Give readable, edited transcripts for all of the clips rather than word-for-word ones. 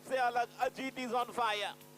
सबसे अलग, Ajit is on fire.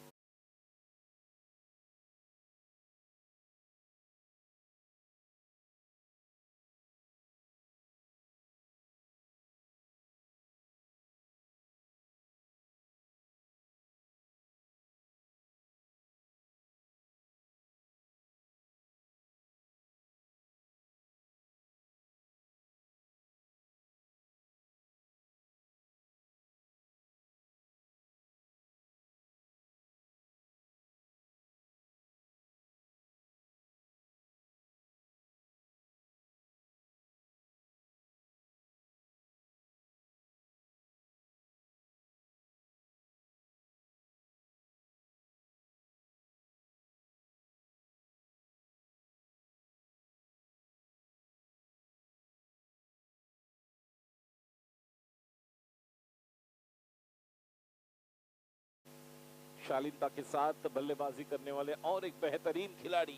शालीनता के साथ बल्लेबाजी करने वाले और एक बेहतरीन खिलाड़ी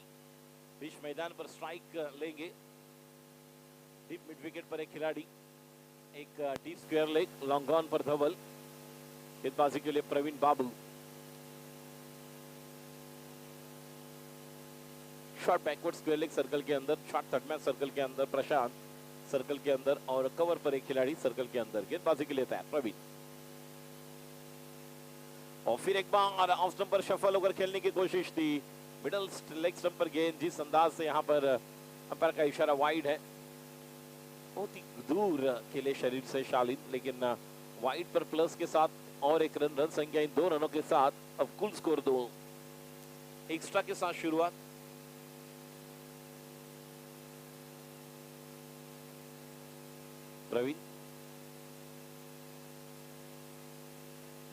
बीच मैदान पर स्ट्राइक लेंगे। डीप मिड विकेट पर एक खिलाड़ी, एक टी स्क्वायर लेग लॉन्ग ऑन पर धवल। गेंदबाजी के लिए Praveen Babu, short backward square leg circle के अंदर, शॉर्ट थर्ड मैच सर्कल के अंदर प्रशांत, सर्कल के अंदर और कवर पर एक खिलाड़ी सर्कल के अंदर। गेंदबाजी के लिए तैयार प्रवीण, और फिर एक बार ऑफ स्टंप पर शफल होकर खेलने की कोशिश थी। मिडल लेग स्टंप पर गेंद, जिस अंदाज से यहाँ पर अंपायर का इशारा वाइड है, बहुत ही दूर खेले शरीर से शालिन, लेकिन वाइड पर प्लस के साथ और एक रन संख्या इन 2 रनों के साथ अब कुल स्कोर 2 एक्स्ट्रा के साथ शुरुआत। प्रवीण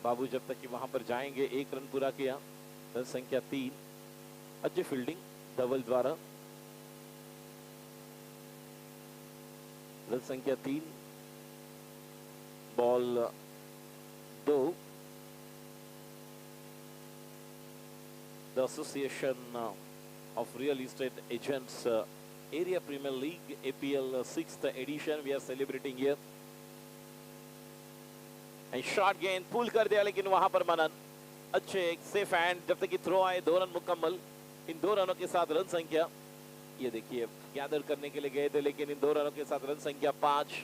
बाबू जब तक कि वहां पर जाएंगे, 1 रन पूरा किया, रन संख्या 3। अच्छी फील्डिंग धवल द्वारा, रन संख्या 3, ball 2। The association of real estate agents area premier league APL 6th edition we are celebrating here. Short गेंद पुल कर दिया, लेकिन वहां पर मनन अच्छे एक सेफ हैंड, जब तक कि थ्रो आए 2 रन मुकम्मल। इन 2 रनों के साथ रन संख्या, ये देखिए गैदर करने के लिए गए थे, लेकिन इन 2 रनों के साथ रन संख्या 5।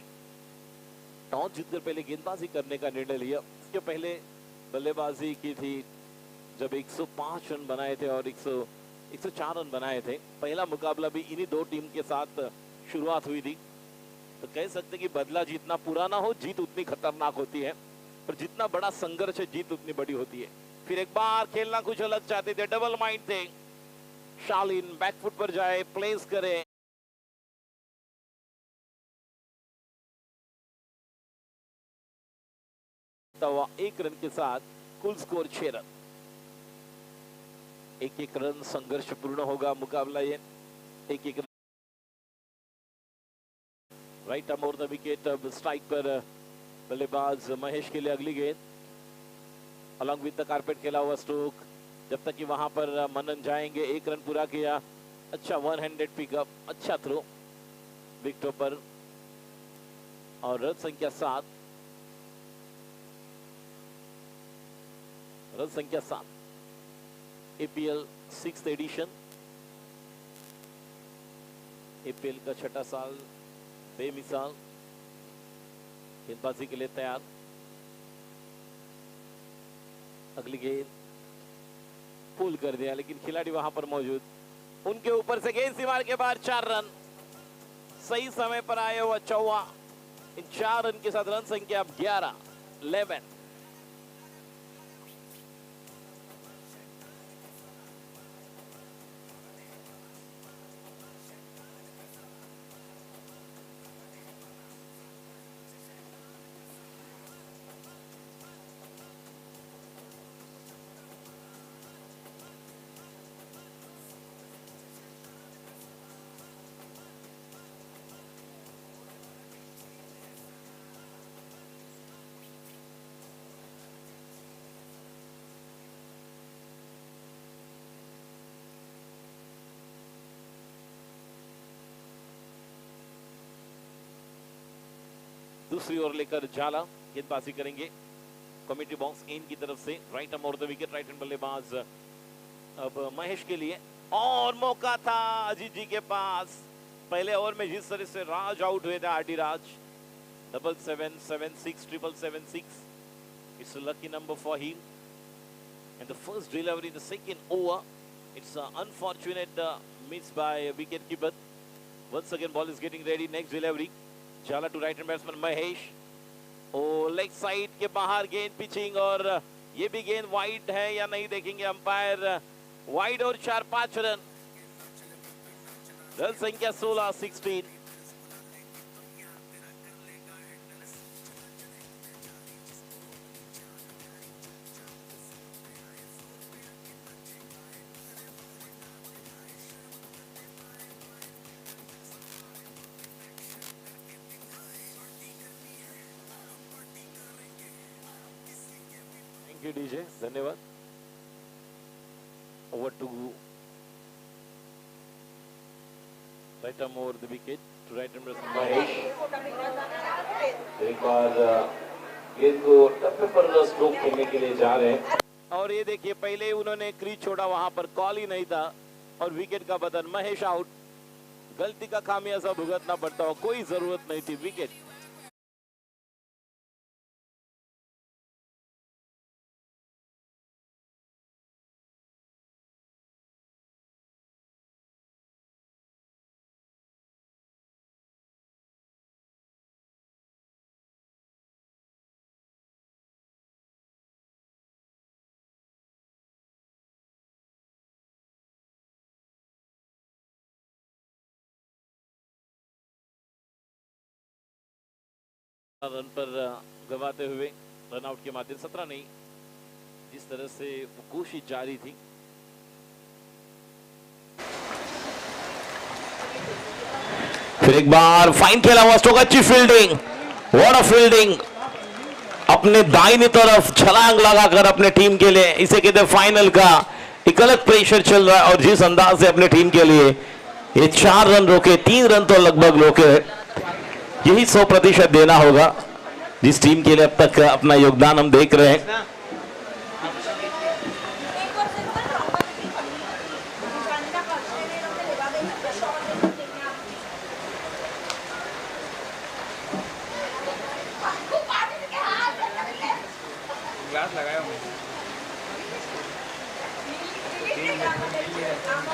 टॉस जीतकर पहले गेंदबाजी करने का निर्णय लिया। इसके पहले बल्लेबाजी की थी जब 105 रन बनाए थे और 104 रन बनाए थे। पहला मुकाबला भी इन्हीं 2 टीम के साथ शुरुआत हुई थी। तो कह सकते कि बदला जितना पुराना हो, जीत उतनी खतरनाक होती है, और जितना बड़ा संघर्ष है, जीत उतनी बड़ी होती है। फिर एक बार खेलना कुछ अलग चाहते थे, डबल माइंड थे। शालिन बैकफुट पर जाए, प्लेस करे, तो 1 रन के साथ कुल स्कोर 6 रन। 1-1 रन संघर्ष पूर्ण होगा मुकाबला ये। 1-1 right arm over the wicket. अब स्ट्राइक पर बल्लेबाज महेश के लिए अगली गेंद, अलॉन्ग विद द कारपेट खेला हुआ स्ट्रोक, जब तक कि वहां पर मनन जाएंगे। 1 रन पूरा किया, अच्छा 1 हैंडेड पिकअप, अच्छा थ्रो विकेटों पर, और रन संख्या 7। रन संख्या 7। APL 6th एडिशन, APL का 6ठा साल बेमिसाल। गेंदबाजी के लिए तैयार, अगली गेंद पुल कर दिया, लेकिन खिलाड़ी वहां पर मौजूद, उनके ऊपर से गेंद सीमार के बाहर। 4 रन सही समय पर आए हुआ चौवा। इन 4 रन के साथ रन संख्या अब 11। दूसरी ओर लेकर जाला गेंदबाजी करेंगे कमेटी बॉक्स इन की तरफ से राइट आर्म और द विकेट, राइट हैंड बल्लेबाज अब महेश के लिए, और मौका था अजीत जी के पास। पहले ओवर में जिस तरह से राज आउट हुए थे, RD Raj, 77776 776, it's a lucky number for him, and the first delivery in the second over, it's an unfortunate miss by wicket keeper. Once again ball is getting ready, next delivery, Jhala to right hand batsman Mahesh, leg side के बाहर गेंद pitching, और ये भी गेंद wide है या नहीं देखेंगे अंपायर, वाइड और 4-5 रन, रन संख्या 16-16। डीजे धन्यवाद। Over to right arm over the wicket to right arm Mahesh, एक बार गेंद को टप्पे पर स्ट्रोक खेलने के लिए जा रहे हैं, और ये देखिए पहले उन्होंने क्रीज छोड़ा, वहां पर कॉल ही नहीं था और विकेट का बदन, महेश आउट। गलती का खामियाजा भुगतना पड़ता हो, कोई जरूरत नहीं थी, विकेट। रन पर गवाते हुए रन आउट के माध्यम 17 नहीं, जिस तरह से वो कोशिश जारी थी। फिर एक बार फाइन खेला हुआ स्ट्रोक, अच्छी फील्डिंग, व्हाट अ फील्डिंग, अपने दाहिनी तरफ छलांग लगाकर अपने टीम के लिए, इसे कहते हैं फाइनल का एक अलग प्रेशर चल रहा है, और जिस अंदाज से अपने टीम के लिए ये 4 रन रोके, 3 रन तो लगभग रोके, यही 100% देना होगा जिस टीम के लिए अब तक अपना योगदान हम देख रहे हैं।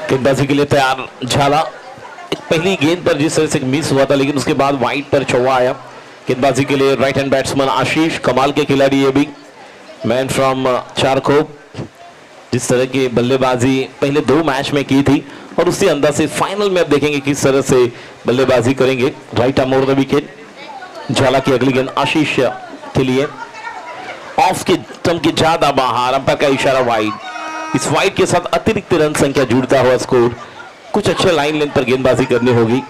गेंदबाजी के लिए तैयार झाला, पहली गेंद पर जिस तरह से मिस हुआ था, लेकिन उसके बाद वाइड पर चौवा आया। गेंदबाजी के लिए राइट हैंड बैट्समैन आशीष, कमाल के खिलाड़ी, ये भी मैन फ्रॉम चारकोप, जिस तरह की बल्लेबाजी पहले 2 मैच में की थी, और उसी अंदाज से फाइनल में अब देखेंगे किस तरह से बल्लेबाजी करेंगे। Right arm over the wicket, झाला की अगली गेंद आशीष के लिए, ऑफ की टर्म की ज्यादा बाहर, अंपायर का इशारा वाइड। इस वाइड के साथ अतिरिक्त रन संख्या जुड़ता हुआ स्कोर, कुछ अच्छे लाइन लेंथ पर गेंदबाजी करनी होगी।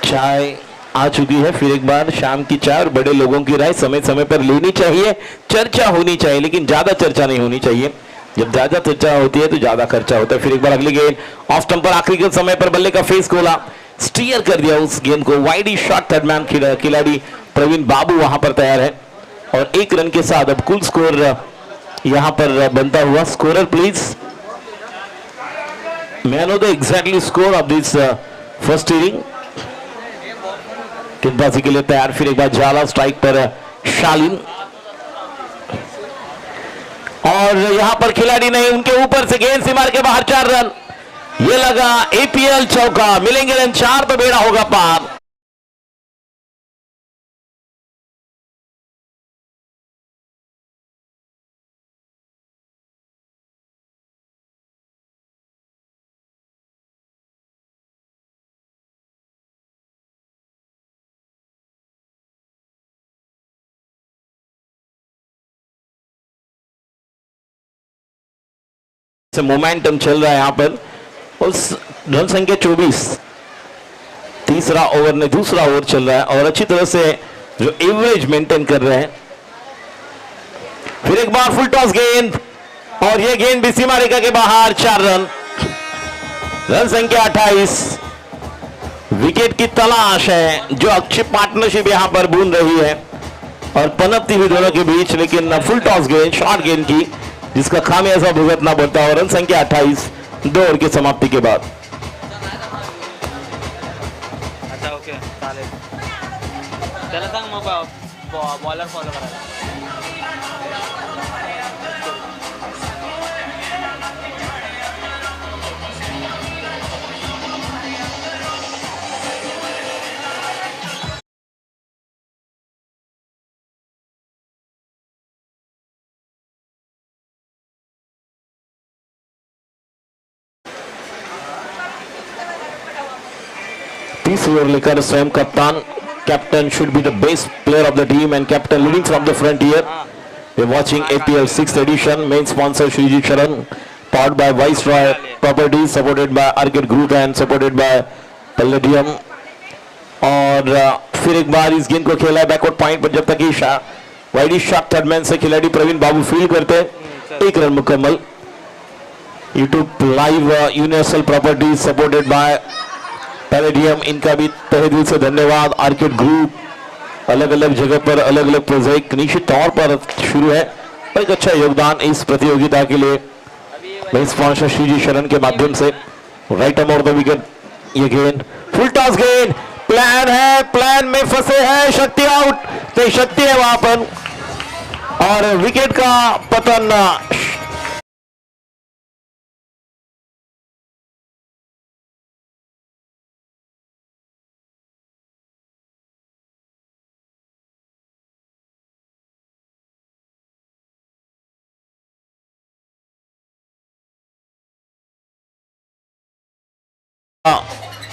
चाय आ चुकी है, फिर एक बार शाम की चाय और बड़े लोगों की राय समय समय पर लेनी चाहिए, चर्चा होनी चाहिए, लेकिन ज्यादा चर्चा नहीं होनी चाहिए। जब ज्यादा चर्चा होती है तो ज्यादा खर्चा होता है। फिर एक बार अगली गेंद ऑफ स्टंप पर, आखिरी के समय पर बल्ले का फेस खोला, स्टीयर कर दिया उस गेंद को, वाइड ही शॉट, थर्ड मैन खिलाड़ी प्रवीण बाबू वहां पर तैयार है, और 1 रन के साथ अब कुल स्कोर यहां पर बनता हुआ। Scorer please, may I know the exactly score of this first inning? गेंदबाजी के लिए तैयार, फिर एक बार झाला, स्ट्राइक पर शालिन, और यहां पर खिलाड़ी नहीं, उनके ऊपर से गेंद से मार के बाहर, 4 रन, ये लगा एपीएल चौका, मिलेंगे रन 4 तो बेड़ा होगा पार। मोमेंटम चल रहा है यहां पर, उस रन संख्या 24, तीसरा ओवर ने दूसरा ओवर चल रहा है, और अच्छी तरह से जो एवरेज मेंटेन कर रहे हैं। फिर एक बार फुल टॉस गेंद, और यह गेंद भी सीमा रेखा के बाहर, 4 रन, रन संख्या 28। विकेट की तलाश है, जो अच्छी पार्टनरशिप यहां पर बूंद रही है। और पनपती हुई दोनों के बीच, लेकिन फुल टॉस गेंद, शॉर्ट गेंद की, जिसका खामियाजा भुगतना पड़ता है। रन संख्या 28 2 ओवर की समाप्ति के बाद। अच्छा ओके चालेल, त्याला सांग मग बॉलर फॉलो करायला. तीस ओवर लेकर स्वयं कप्तान, captain should be the best player of the team and captain leading from the front here. We're watching APL 6th edition. Main sponsor Shri Sharan, powered by Viceroy Properties, supported by Arcade Group and supported by Palladium. और फिर एक बार इस गेंद को खेला है backward point पर, जब तक कि वाइडी शॉट थर्डमैन से खिलाड़ी प्रवीण बाबू फील्ड करते हैं। 1 रन मुकम्मल। YouTube live universal properties supported by palladium, इनका भी तहे दिल से धन्यवाद। आर्किड ग्रुप अलग अलग जगह पर अलग अलग प्रोजेक्ट निश्चित तौर पर शुरू है, पर एक अच्छा योगदान इस प्रतियोगिता के लिए मेन स्पॉन्सर श्री जी शरण के माध्यम से। राइट अमोर द विकेट, ये गेंद फुल टॉस गेंद, प्लान है, प्लान में फंसे हैं, शक्ति आउट, तो शक्ति है वहां पर और विकेट का पतन।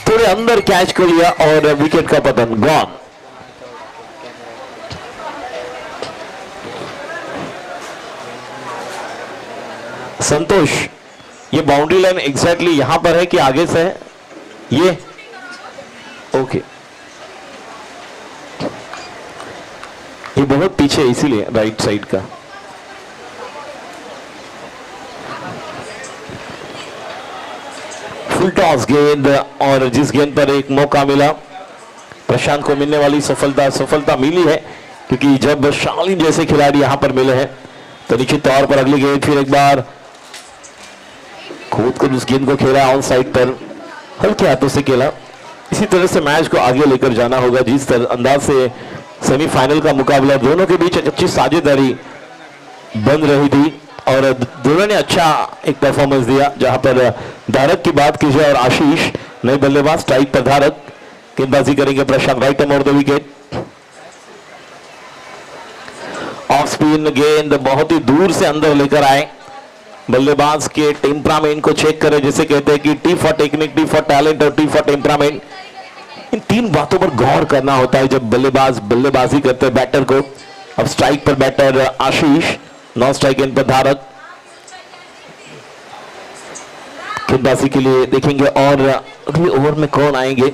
थोड़े अंदर कैच कर लिया और विकेट का पतन, गॉन। संतोष, ये बाउंड्री लाइन एग्जैक्टली यहां पर है कि आगे से है? ये ओके, ये बहुत पीछे इसीलिए राइट साइड का। फुल टॉस गेंद और जिस गेंद पर एक मौका मिला, प्रशांत को मिलने वाली सफलता मिली है, क्योंकि जब शालिन जैसे खिलाड़ी यहां पर मिले हैं तो निश्चित तौर पर अगली गेंद फिर एक बार खोद कर उस गेंद को खेला ऑन साइड पर, हल्के हाथों से खेला। इसी तरह से मैच को आगे लेकर जाना होगा, जिस अंदाज से सेमीफाइनल का मुकाबला दोनों के बीच एक अच्छी साझेदारी बन रही थी और दोनों ने अच्छा एक परफॉर्मेंस दिया। जहां पर धारक की बात की जाए और आशीष नए बल्लेबाज, स्ट्राइक पर धारक, गेंदबाजी करेंगे Prashant. Right arm over the wicket, off spin गेंद बहुत ही दूर से अंदर लेकर आए। बल्लेबाज के टेम्परामेंट को चेक करें, जिसे कहते हैं कि T for technique, T for talent और टी फॉर टेम्परामेंट। इन 3 बातों पर गौर करना होता है जब बल्लेबाज बल्लेबाजी करते हैं बैटर को। अब स्ट्राइक पर batter Ashish, non strike end पर धारक। गेंदबाजी के लिए देखेंगे और अगले ओवर में कौन आएंगे,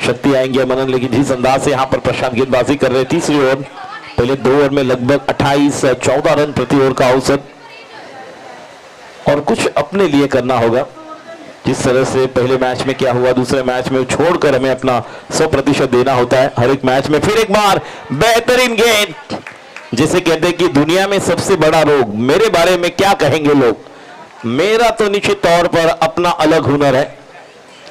शक्ति आएंगे मनन, लेकिन जिस अंदाज से यहां पर प्रशांत गेंदबाजी कर रहे हैं। तीसरी ओवर, पहले 2 ओवर में लगभग 28-14 रन प्रति ओवर का औसत, और कुछ अपने लिए करना होगा। जिस तरह से पहले मैच में क्या हुआ, दूसरे मैच में छोड़कर हमें अपना 100% देना होता है हर एक मैच में। फिर एक बार बेहतरीन गेंद, जिसे कहते हैं कि दुनिया में सबसे बड़ा रोग, मेरे बारे में क्या कहेंगे लोग। मेरा तो निश्चित तौर पर अपना अलग हुनर है,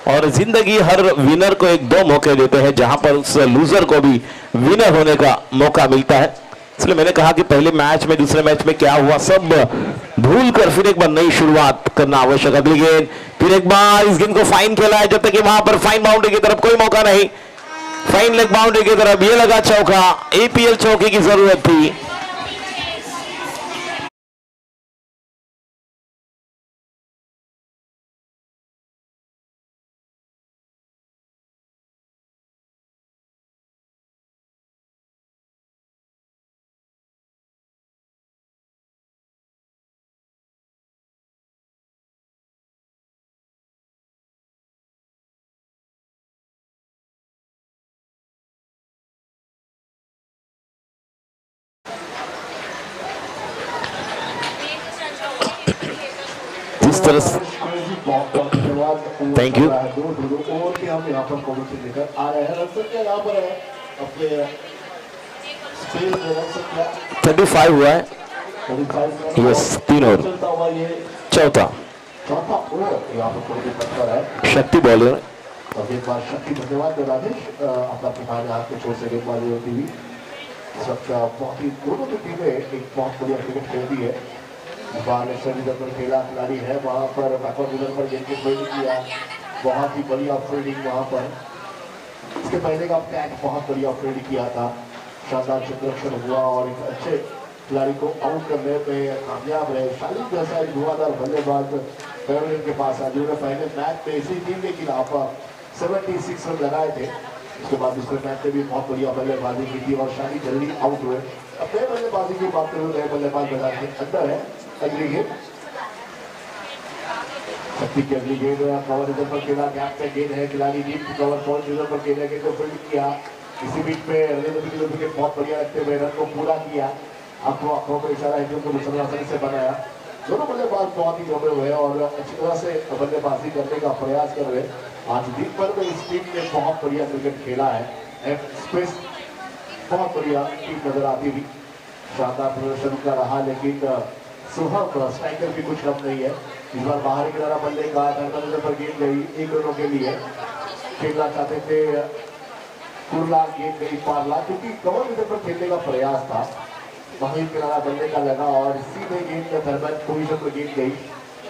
और जिंदगी हर विनर को 1-2 मौके देते हैं, जहां पर उस लूजर को भी विनर होने का मौका मिलता है। इसलिए मैंने कहा कि पहले मैच में, दूसरे मैच में क्या हुआ सब भूल कर फिर एक बार नई शुरुआत करना आवश्यक। अगली गेंद, फिर एक बार इस गेंद को फाइन खेला है, जब तक कि वहां पर फाइन बाउंड्री की तरफ कोई मौका नहीं, फाइन लेग बाउंड्री की तरफ ये लगा चौका। एपीएल चौके की जरूरत थी। इस तरह से थैंक यू। और भी हम यहाँ पर कॉमेंट्री लेकर आ रहे हैं। यहाँ पर है अपने 35 हुआ है। यस, 3 ओवर, चौथा। शक्ति बॉलर। शक्ति, धन्यवाद राजेश, अपना पिताजी आपके छोर से गेंदबाजी होती हुई इस वक्त बहुत ही दोनों की टीमें एक बहुत बढ़िया क्रिकेट खेलती है। खेला खिलाड़ी है वहाँ पर बैकवर्ड मिलर पर गेंद की फील्डिंग किया, बहुत ही बढ़िया फील्डिंग वहाँ पर। इसके पहले का कैच बहुत बढ़िया फील्डिंग किया था, शानदार क्षेत्ररक्षण हुआ और एक अच्छे खिलाड़ी को आउट करने में कामयाब रहे। शालिन जैसा एक धुआंधार बल्लेबाज फेवरेट के पास है, जिन्होंने पहले मैच में इसी टीम के खिलाफ 76 रन लगाए थे। उसके बाद दूसरे मैच में भी बहुत बढ़िया बल्लेबाजी की थी और शालिन जल्दी आउट हुए। अब नए बल्लेबाजी की बात करें, नए बल्लेबाज मैदान के अंदर है। अगली गेंद शक्ति की, अगली गेंद कवर रिजर्व पर खेला, गैप पे गेंद है, खिलाड़ी डीप कवर पॉइंट रिजर्व पर खेलने के को फील्ड किया। इसी बीच में विकेट बहुत बढ़िया रखते हुए रन को पूरा किया। आंखों पर इशारा है जो आसानी से बनाया। दोनों बल्लेबाज बहुत ही जमे हुए और अच्छी तरह से बल्लेबाजी करने का प्रयास कर रहे हैं। आज दिन भर में इस टीम ने बहुत बढ़िया क्रिकेट खेला है। स्पेस बहुत बढ़िया टीम नजर आती हुई, शानदार प्रदर्शन का रहा, लेकिन सुहम स्ट्राइकर भी कुछ कम नहीं है। इस बार बाहरी किनारा बल्ले का पर गेंद गई 1 रनों के लिए। खेलना चाहते थे कुरला, गेंद गई पारला, क्योंकि कवर विकेट पर खेलने का प्रयास था। बाहरी किनारा बल्ले का लगा और सीधे गेंद में धर्मन पोजीशन पर गेंद गई।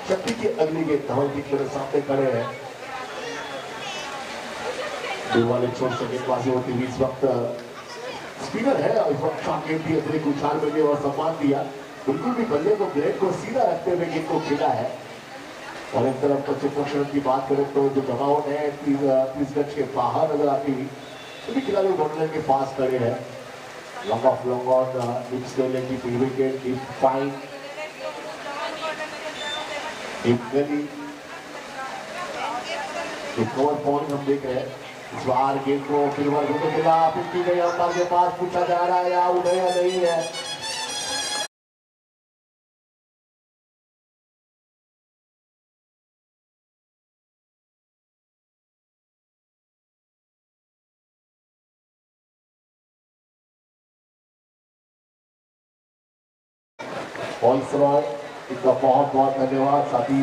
शक्ति की अगली गेंद धवल जी मेरे सामने खड़े हैं, वाले छोर से गेंदबाजी होती हुई। इस वक्त स्पिनर है, इस वक्त शॉट गेंद भी अतिरिक्त उछाल मिले और सम्मान दिया। बिल्कुल भी बल्ले को ग्रेड को सीधा रखते हुए गेंद को खेला है। और एक तरफ क्षेत्ररक्षण की बात करें तो जो जमावट है 30 गज के बाहर नजर आती हुई। सभी खिलाड़ी बाउंड्री के पास खड़े हैं। लॉन्ग ऑफ लॉन्ग ऑन की विकेट, डीप फाइन, डीप गली, कवर पॉइंट हम देख रहे हैं। इस बार गेंद को फिर खेला, पिछली गई अंपायर के पास, पूछा जा रहा है आउट है या नहीं है। इनका बहुत बहुत धन्यवाद, साथी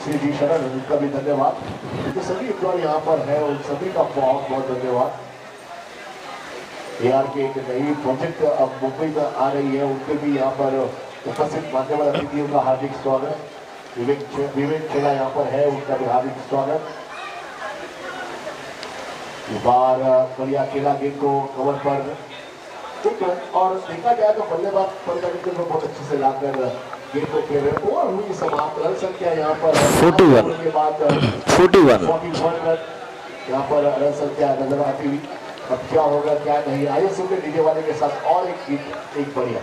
श्री जी शरण उनका भी धन्यवाद। तो सभी एम्प्लॉय यहाँ पर है, उन सभी का बहुत बहुत धन्यवाद। AR के एक नई प्रोजेक्ट अब मुंबई में आ रही है, उनके भी यहाँ पर उपस्थित मान्यवर अतिथियों का हार्दिक स्वागत। विवेक खेला यहाँ पर है, उनका भी हार्दिक स्वागत। इस बार बढ़िया खेला, गेंद को कवर पर और देखा जाए तो बल्लेबाज को बहुत अच्छे से लाकर गेंद को खेल रहे हैं। और हुई समाप्त, रन संख्या यहाँ पर 41 के बाद 41 रन यहाँ पर रन संख्या नजर आती हुई। अब क्या होगा क्या नहीं, आइए सुनते डीजे वाले के साथ और एक गीत, एक बढ़िया।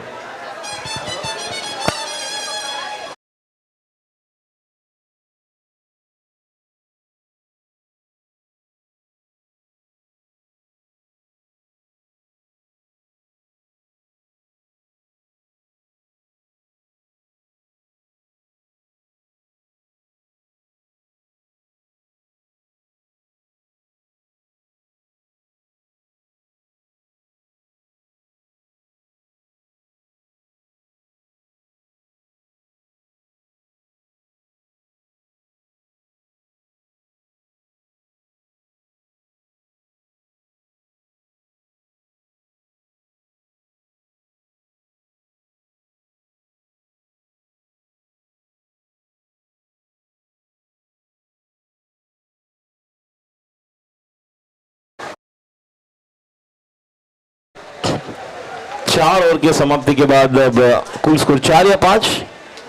चार ओवर की समाप्ति के बाद अब कुल स्कोर 4 या 5,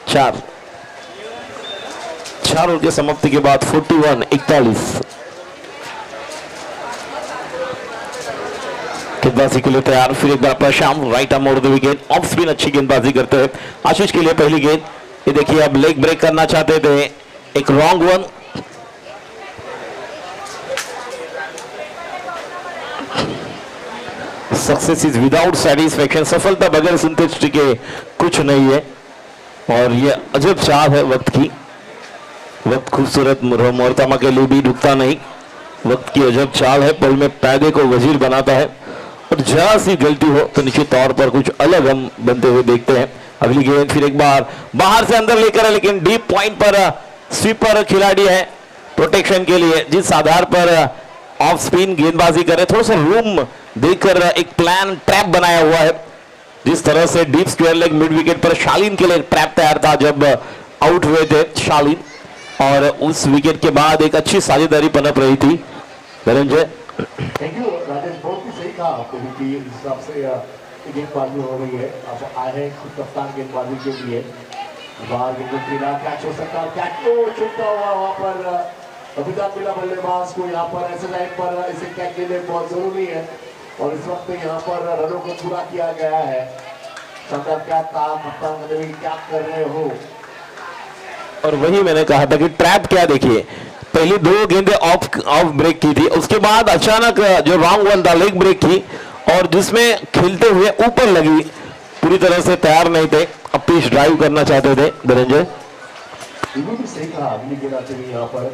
4 ओवर की समाप्ति के बाद 41-41 गेंदबाजी के लिए तैयार। फिर एक बार Prashant right arm over the wicket, off spin अच्छी गेंदबाजी करते हैं। आशीष के लिए पहली गेंद, ये देखिए अब लेग ब्रेक करना चाहते थे, एक wrong one. Success is without satisfaction, सफलता बगैर संतुष्टि के कुछ नहीं है। और ये अजब चाल है वक्त की, वक्त खूबसूरत मोहतरमा के लिए भी रुकता नहीं। वक्त की अजब चाल है, पल में पैदे को वजीर बनाता है। और जरा सी गलती हो तो निश्चित तौर पर कुछ अलग हम बनते हुए देखते हैं। अगली गेंद फिर एक बार बाहर से अंदर लेकर है, लेकिन डीप पॉइंट पर स्वीपर खिलाड़ी है प्रोटेक्शन के लिए, जिस आधार पर ऑफ स्पिन गेंदबाजी करे, थोड़ा सा रूम देखकर एक प्लान ट्रैप बनाया हुआ है। जिस तरह से deep square leg mid wicket पर शालीन के लिए ट्रैप तैयार था जब आउट हुए थे शालीन, और उस विकेट के बाद एक अच्छी साझेदारी पनप रही थी। धनंजय, थैंक यू राजेश, बहुत ही सही कहा आपने कि इस हिसाब से गेंदबाजी हो रही है। अब आए हैं खुद कप्तान गेंदबाजी के लिए, बाहर कैच हो सकता है, कैच को छूटता हुआ वहां पर अभिजात मिला बल्लेबाज को। यहाँ पर ऐसे टाइम पर इसे कैच लेने बहुत जरूरी है, और इस वक्त यहाँ पर रनों को पूरा किया गया है। शानदार क्या था कप्तान, क्या कर रहे हो? और वही मैंने कहा था कि ट्रैप क्या, देखिए पहली दो गेंदें ऑफ ब्रेक की थी, उसके बाद अचानक जो रॉन्ग वन था लेग ब्रेक की, और जिसमें खेलते हुए ऊपर लगी, पूरी तरह से तैयार नहीं थे, अब पिच ड्राइव करना चाहते थे। धनंजय भी सही कहा, अगली गेंद आते हुए यहाँ पर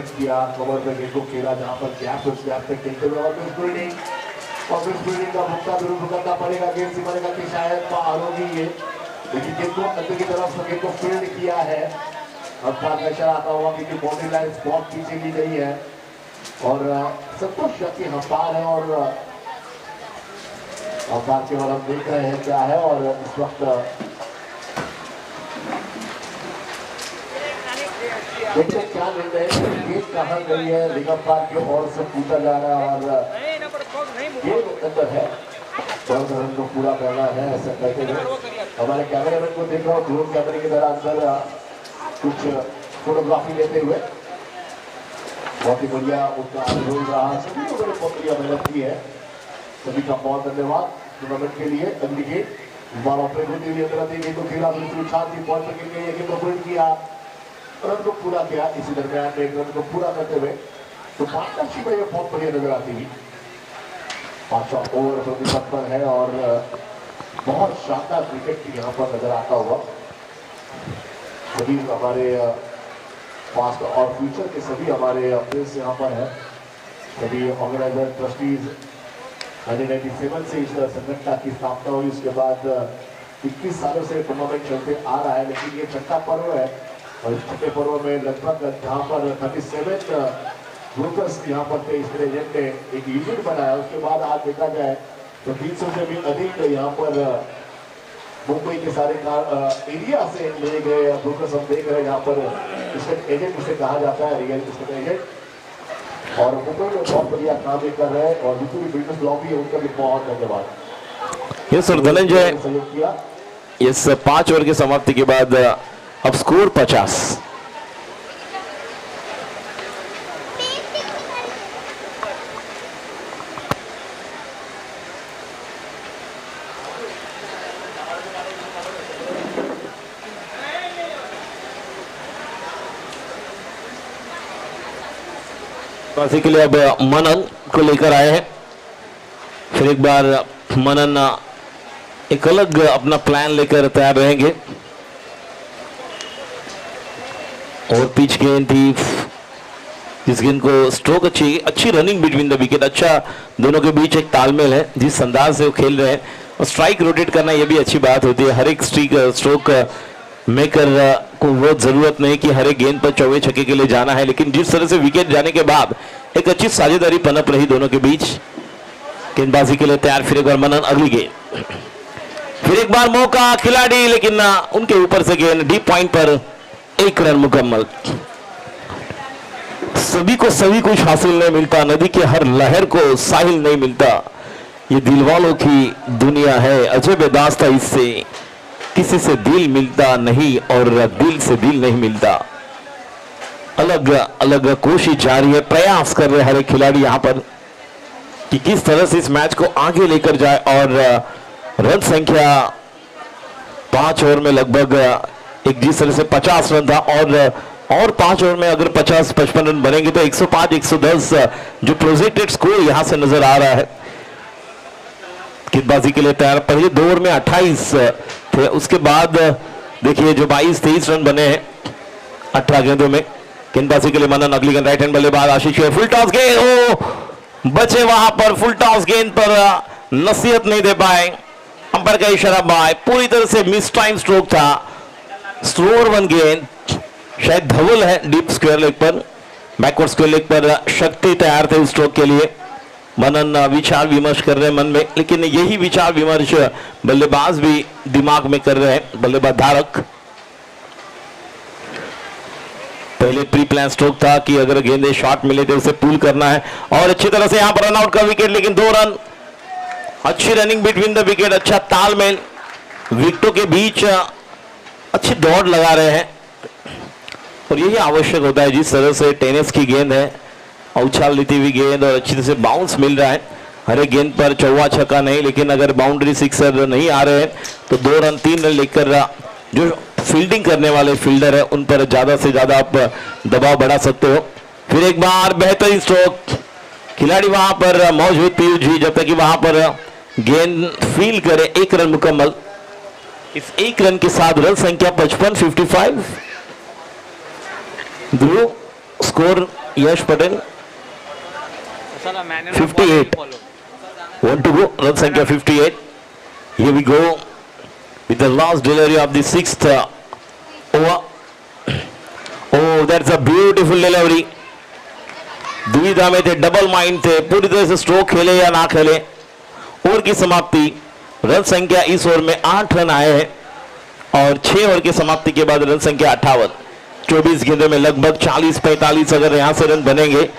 किया, कवर पे गेंद को खेला जहाँ पर गैप, उस गैप पे खेलते हुए और फील्डिंग का भुगतान जरूर करना पड़ेगा। गेंद से बनेगा कि शायद बाहर होगी ये, लेकिन गेंद को अंदर की तरफ गेंद को फील्ड किया है। अब प्रेशर आता हुआ क्योंकि बाउंड्री लाइन बहुत पीछे ली गई है, और संतोष शक्ति हंपार है, और हंपार के बाद हम देख रहे हैं क्या है। और इस वक्त देखते हैं क्या निर्णय, गेंद कहाँ गई है, निगम पार की ओर से पूछा जा रहा है, और गेंद अंदर है, रन को पूरा करना है। ऐसा कहते हुए हमारे कैमरामैन को देख रहा हूँ ड्रोन कैमरे के द्वारा अंदर कुछ फोटोग्राफी लेते हुए, बहुत ही बढ़िया उनका रोल रहा। सभी लोगों ने बहुत बढ़िया मेहनत की है, सभी का बहुत धन्यवाद टूर्नामेंट के लिए। अगली गेंद बार ऑपरेट होती हुई अंदर गेंद को खेला, दूसरी शांति पॉइंट पर गिर गई, गेंद को पूर्ण किया, रन को पूरा किया। इसी दरमियान एक रन को पूरा करते हुए तो पार्टनरशिप में बहुत बढ़िया नजर आती हुई। 5वां ओवर प्रतिशत पर है, और बहुत शानदार क्रिकेट यहाँ पर नजर आता हुआ। सभी हमारे पास्ट और फ्यूचर के सभी हमारे प्लेयर्स यहाँ पर हैं, सभी ऑर्गेनाइजर ट्रस्टीज। 1997 से इस संगठन की स्थापना हुई, उसके बाद 21 सालों से टूर्नामेंट चलते आ रहा है, लेकिन ये छठा पर्व है, और इस छठे पर्व में लगभग जहाँ पर 37 ब्रोकर्स यहाँ पर थे, इस एजेंट ने एक यूनिट बनाया। उसके बाद आज देखा जाए तो 300 से भी अधिक यहाँ पर मुंबई के सारे एरिया से ले गए ब्रोकर्स हम देख रहे हैं। यहाँ पर स्टेट एजेंट जिसे कहा जाता है, रियल स्टेट एजेंट, और मुंबई में बहुत बढ़िया काम भी कर रहे हैं, और जितनी भी बिजनेस लॉबी है उनका भी बहुत धन्यवाद। यस सर, धनंजय सहयोग किया। इस 5 ओवर की समाप्ति के बाद अब स्कोर 50। के लिए अब मनन को लेकर आए हैं। फिर एक बार मनन एक अलग अपना प्लान लेकर तैयार रहेंगे, और पिच गेंद थी, जिस गेंद को स्ट्रोक अच्छी रनिंग बिटवीन द विकेट, अच्छा दोनों के बीच एक तालमेल है जिस अंदाज से वो खेल रहे हैं, और स्ट्राइक रोटेट करना ये भी अच्छी बात होती है। हर एक स्ट्रोक मेकर को वो जरूरत नहीं कि हर एक गेंद पर चौवे छक्के के लिए जाना है, लेकिन जिस तरह से विकेट जाने के बाद एक अच्छी साझेदारी पनप रही दोनों के बीच। गेंदबाजी के लिए तैयार, फिर एक बार मनन, अगली गेंद, फिर एक बार मौका खिलाड़ी, लेकिन उनके ऊपर से गेंद डीप पॉइंट पर, 1 रन मुकम्मल। सभी को सभी कुछ हासिल नहीं मिलता, नदी के हर लहर को साहिल नहीं मिलता, ये दिल वालों की दुनिया है, अजब दास्ता इससे किसी से दिल मिलता नहीं और दिल से दिल नहीं मिलता। अलग अलग कोशिश जारी है, प्रयास कर रहे हर एक खिलाड़ी यहाँ पर कि किस तरह से इस मैच को आगे लेकर जाए, और रन संख्या 5 ओवर में लगभग एक जिस तरह से 50 रन था, और 5 ओवर में अगर 50-55 रन बनेंगे तो 105-110 जो प्रोजेक्टेड स्कोर यहां से नजर आ रहा है। गेंदबाजी के लिए तैयार, पहले 2 ओवर में 28 थे, उसके बाद देखिए जो 22-23 रन बने हैं 18 गेंदों में। गेंदबाजी के लिए मनन, अगली गेंद राइट हैंड बल्लेबाज आशीष, फुल टॉस गेंद, बचे वहां पर फुल टॉस गेंद पर नसीहत नहीं दे पाए, अंपायर का इशारा बाय, पूरी तरह से मिस टाइम स्ट्रोक था, स्लोअर वन गेंद, शायद धवल है डीप स्क्वायर लेग पर, बैकवर्ड स्क्वायर लेग पर शक्ति तैयार थे उस स्ट्रोक के लिए। मनन विचार विमर्श कर रहे हैं मन में, लेकिन यही विचार विमर्श बल्लेबाज भी दिमाग में कर रहे हैं, बल्लेबाज धारक। पहले प्री प्लान स्ट्रोक था कि अगर गेंदे शॉट मिले तो उसे पुल करना है, और अच्छी तरह से यहां पर रन आउट का विकेट, लेकिन 2 रन, अच्छी रनिंग बिटवीन द विकेट, अच्छा तालमेल विकेटों के बीच, अच्छी दौड़ लगा रहे हैं, और यही आवश्यक होता है जिस तरह से टेनिस की गेंद है, उछाल लेती हुई गेंद और अच्छी तरह से बाउंस मिल रहा है। हर एक गेंद पर चौवा छक्का नहीं, लेकिन अगर बाउंड्री सिक्सर नहीं आ रहे हैं तो 2 रन 3 रन लेकर जो फील्डिंग करने वाले फील्डर है उन पर ज्यादा से ज्यादा आप दबाव बढ़ा सकते हो। फिर एक बार बेहतरीन स्ट्रोक, खिलाड़ी वहां पर मौजूद पीयूष जी, जब तक कि वहां पर गेंद फील करे। 1 रन मुकम्मल, इस 1 रन के साथ रन संख्या 55, 55। ध्रुव score Yash Patel 58, 1 to go, run संख्या 58। Here we go with the last delivery of the 6th over. Oh, that's a beautiful delivery. दुविधा में थे, डबल माइंड थे, पूरी तरह से स्ट्रोक खेले या ना खेले। ओवर की समाप्ति, रन संख्या इस ओवर में 8 रन आए हैं, और 6 ओवर की समाप्ति के बाद रन संख्या 58। 24 गेंदों में लगभग 40-45 अगर यहां से रन बनेंगे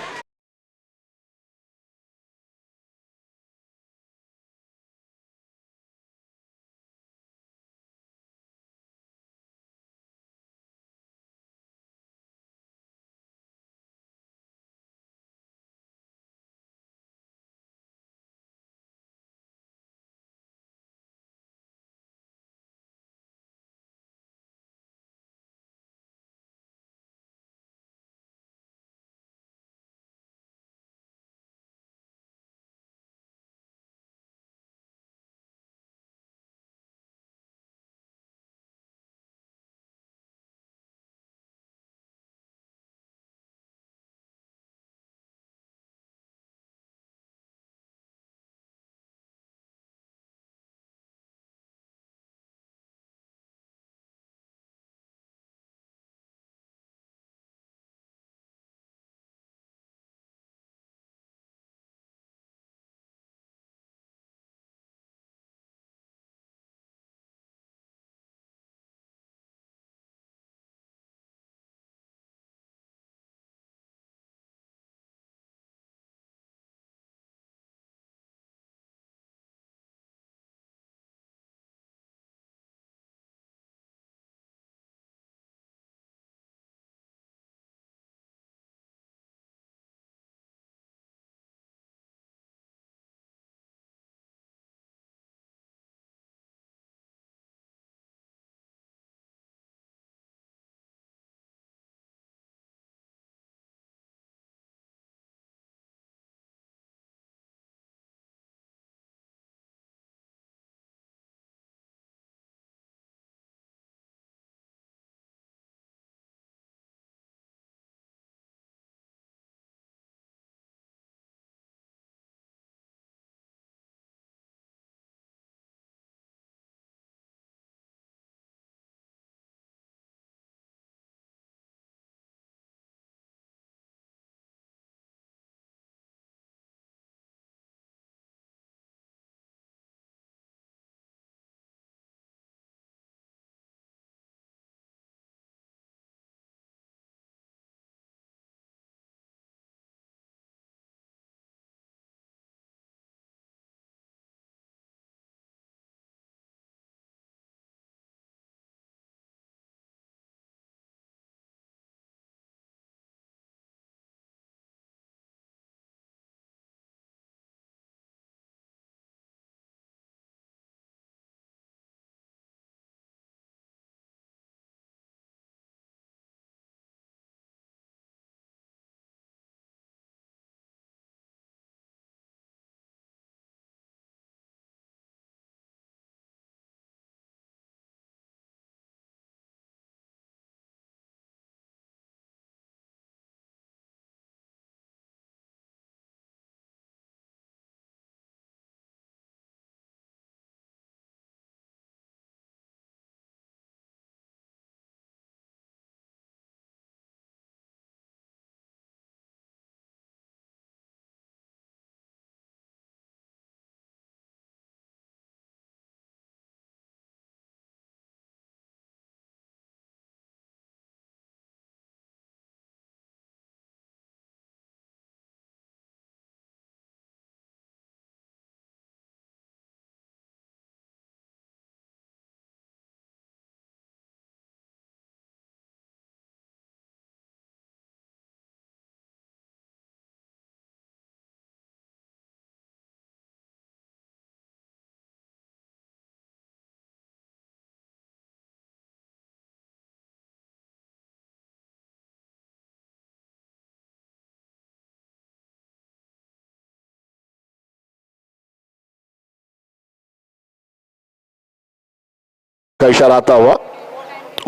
का इशारा आता हुआ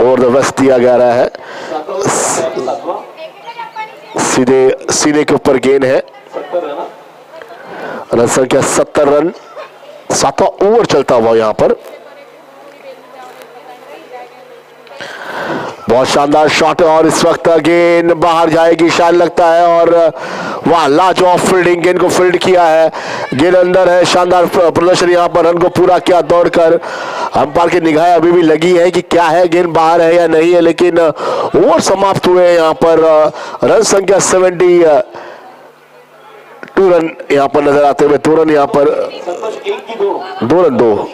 और द वेस्ट दिया गया रहा है। सीधे सीने के ऊपर गेंद है। रन संख्या 70 रन, 7वां ओवर चलता हुआ यहां पर। बहुत शानदार शॉट और इस वक्त गेंद बाहर जाएगी शायद लगता है, और वाह लाजवाब फील्डिंग, गेंद को फील्ड किया है, गेंद अंदर है। शानदार प्रदर्शन यहां पर, रन को पूरा किया दौड़कर। अंपायर की निगाहें अभी भी लगी है कि क्या है, गेंद बाहर है या नहीं है, लेकिन ओवर समाप्त हुए यहां पर। रन संख्या 72 रन यहां पर नजर आते हुए। 2 रन यहां पर, 2 रन 2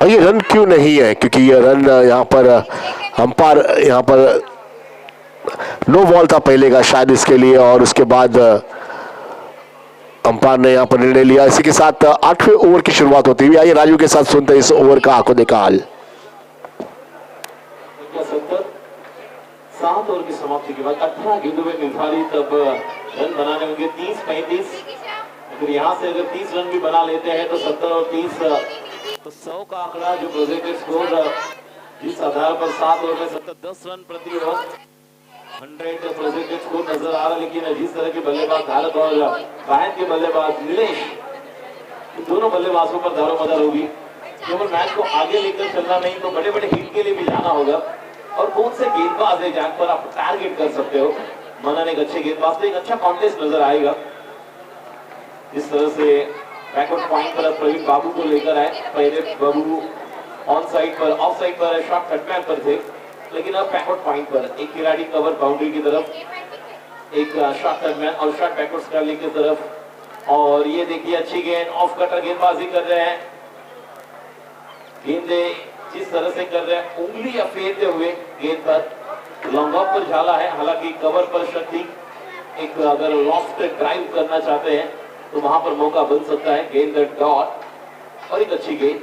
ये रन क्यों नहीं है, क्योंकि ये रन यहाँ पर अंपायर यहाँ पर नो बॉल था पहले का शायद इसके लिए, और उसके बाद अंपायर ने यहाँ पर निर्णय लिया। इसी के साथ 8वें ओवर की शुरुआत होती हुई। आइए राजू के साथ सुनते हैं इस ओवर का आंखों देखा हाल। 7 ओवर की समाप्ति के बाद 18 गेंदों में निर्धारित अब रन बनाने होंगे 30-35। अगर यहाँ से अगर 30 रन भी बना लेते हैं तो 70 और 30 तो 100 का आंकड़ा जो प्रोजेक्टेड स्कोर जिस आधार पर 7 ओवर में 10 रन प्रति ओवर 100 प्रोजेक्टेड स्कोर नजर आ रहा है। लेकिन जिस तरह के बल्लेबाज भारत और बायन के बल्लेबाज नीलेश, दोनों बल्लेबाजों पर दारोमदार होगी। केवल मैच को आगे लेकर चलना नहीं तो बड़े बड़े हिट के लिए भी जाना होगा, और कौन से गेंदबाज है जहां पर आप टारगेट कर सकते हो। मनन एक अच्छे गेंदबाज से एक अच्छा कॉन्टेस्ट नजर आएगा। इस तरह से बैकवर्ड पॉइंट पर प्रवीण बाबू को लेकर आए। पहले बाबू ऑन साइड पर, ऑफ साइड पर शॉट कटमैन पर थे, लेकिन अब बैकवर्ड पॉइंट पर एक खिलाड़ी कवर बाउंड्री की तरफ, एक शॉट कटमैन और शॉट बैकवर्ड स्टर्लिंग की तरफ। और ये देखिए अच्छी गेंद, ऑफ कटर गेंदबाजी कर रहे हैं। गेंदे जिस तरह से कर रहे हैं, उंगली फेरते हुए गेंद पर लॉन्ग ऑफ पर झाला है। हालांकि कवर पर शक्ति एक अगर लॉफ्ट ड्राइव करना चाहते हैं तो वहां पर मौका बन सकता है। गेंद डॉट और एक अच्छी गेंद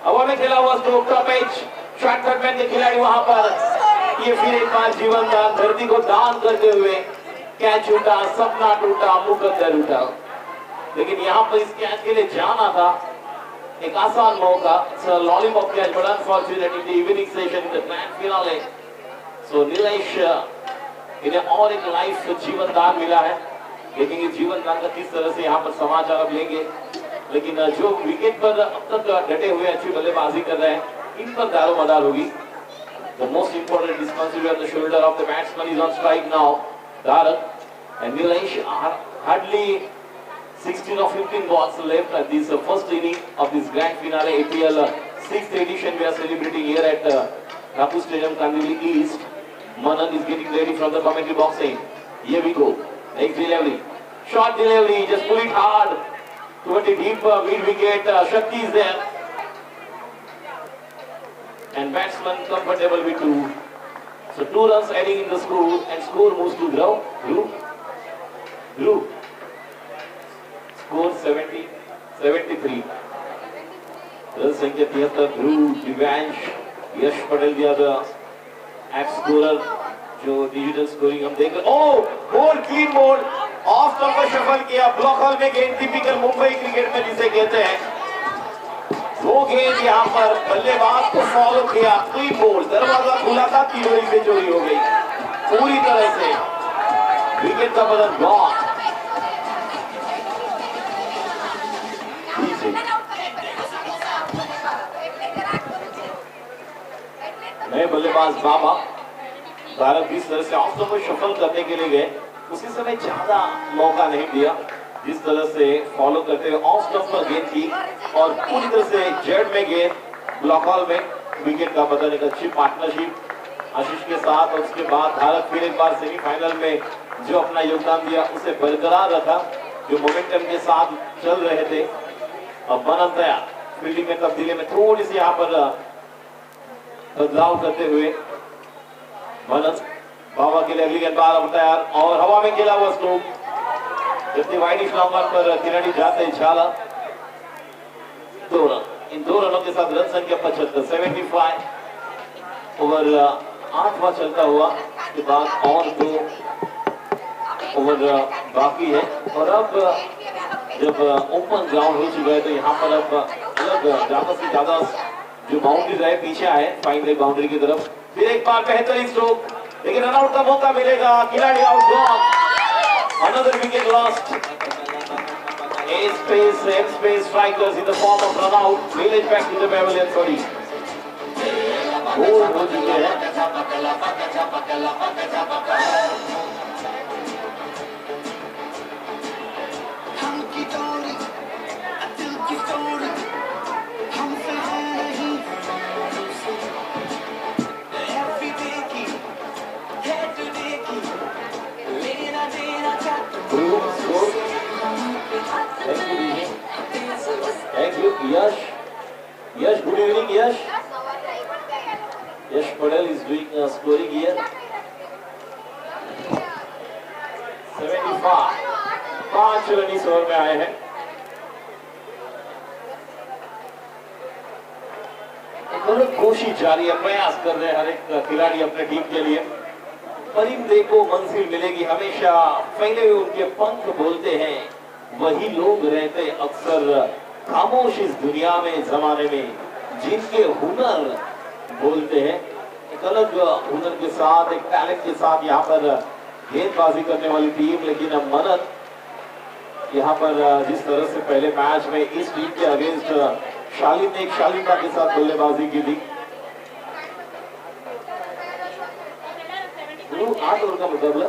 हवा में खेला हुआ स्ट्रोक का पिच, शॉट कटमैन के खिलाड़ी वहां पर। ये फिर एक बार जीवन दान, धरती को दान करते हुए कैच उठा, सपना टूटा, मुकद्दर उठा। लेकिन यहाँ पर इस कैच के लिए जाना था, एक आसान मौका, lollipop catch, but unfortunate in the evening session in the grand finale. So Nilesh इन्हें और एक लाइफ जीवन दान मिला है। लेकिन ये जीवन दान का किस तरह से यहाँ पर समाचार अब लेंगे, लेकिन जो विकेट पर अब तक डटे हुए अच्छी बल्लेबाजी कर रहे हैं, इन पर दारोमदार होगी। The most important responsibility on the shoulder of the batsman is on strike now. Dharak and Nilesh are hardly 16 or 15 balls left at this first inning of this grand finale APL 6th edition we are celebrating here at Rapu Stadium, Kandivali East. Manan is getting ready from the commentary box saying, here we go. Next delivery, short delivery, just pull it hard toward the deep mid wicket. Shakti is there. And batsman comfortable with 2. So 2 runs adding in the score, and score moves to Dhruv. Score 73. Run संख्या 73. Dhruv, Divansh, Yash Patel the other act scorer. जो digital scoring हम देख रहे। Oh, bowled, clean bowled, off stump पर shuffle किया, block hole में गेंद, typical Mumbai cricket में जिसे कहते हैं। वो गेंद यहाँ पर बल्लेबाज को फॉलो किया, क्लीन बोल्ड, दरवाजा खुला था, तिजोरी से चोरी हो गई पूरी तरह से। विकेट का बदल गॉन। नए बल्लेबाज बाबा भारत जिस तरह से ऑफ स्टंप पर शफल करने के लिए गए, उसी समय ज्यादा मौका नहीं दिया। जिस तरह से फॉलो करते हुए ऑफ स्टंप पर गेंद की और पूरी तरह से जेड में गेंद, ब्लॉक हॉल में विकेट का बदल। एक अच्छी पार्टनरशिप आशीष के साथ, और उसके बाद भारत फिर एक बार सेमीफाइनल में जो अपना योगदान दिया उसे बरकरार रखा, जो मोमेंटम के साथ चल रहे थे। अब मनन तैयार, फील्डिंग में तब्दीली में थोड़ी सी यहाँ पर बदलाव करते हुए मनन बाबा के लिए अगली गेंदबाज अब तैयार, और हवा में खेला हुआ स्ट्रोक, जबकि वाइडिश लॉन्गर पर खिलाड़ी जाते झाला। 2 रन, इन 2 रनों के साथ रन संख्या 75, 75 ओवर 8वां चलता हुआ। के बाद और 2 ओवर बाकी है और अब जब ओपन ग्राउंड हो चुका है तो यहाँ पर अब मतलब ज्यादा से ज्यादा जो बाउंड्री है पीछे आए फाइन लेग बाउंड्री की तरफ। फिर एक बार बेहतरीन स्ट्रोक, लेकिन रन आउट का मौका मिलेगा, खिलाड़ी out gone, another wicket lost. space strikers in the form of run out will it back to the pavilion 30 goal हो चुके हैं। Yash, good evening, Yash. Yash Patel is doing scoring here. 75. 5 run इस over में आए हैं। कोशिश जारी है, प्रयास कर रहे हैं हर एक खिलाड़ी अपने टीम के लिए। परिंदे को मंजिल मिलेगी हमेशा, फैले हुए उनके पंख बोलते हैं, वही लोग रहते अक्सर खामोश इस दुनिया में, जमाने में जिनके हुनर बोलते हैं। एक अलग हुनर के साथ, एक टैलेंट के साथ यहाँ पर गेंदबाजी करने वाली टीम, लेकिन अब मनन यहाँ पर जिस तरह से पहले मैच में इस टीम के अगेंस्ट शालीन ने एक शालीनता के साथ बल्लेबाजी की थी। 8 ओवर का मुकाबला,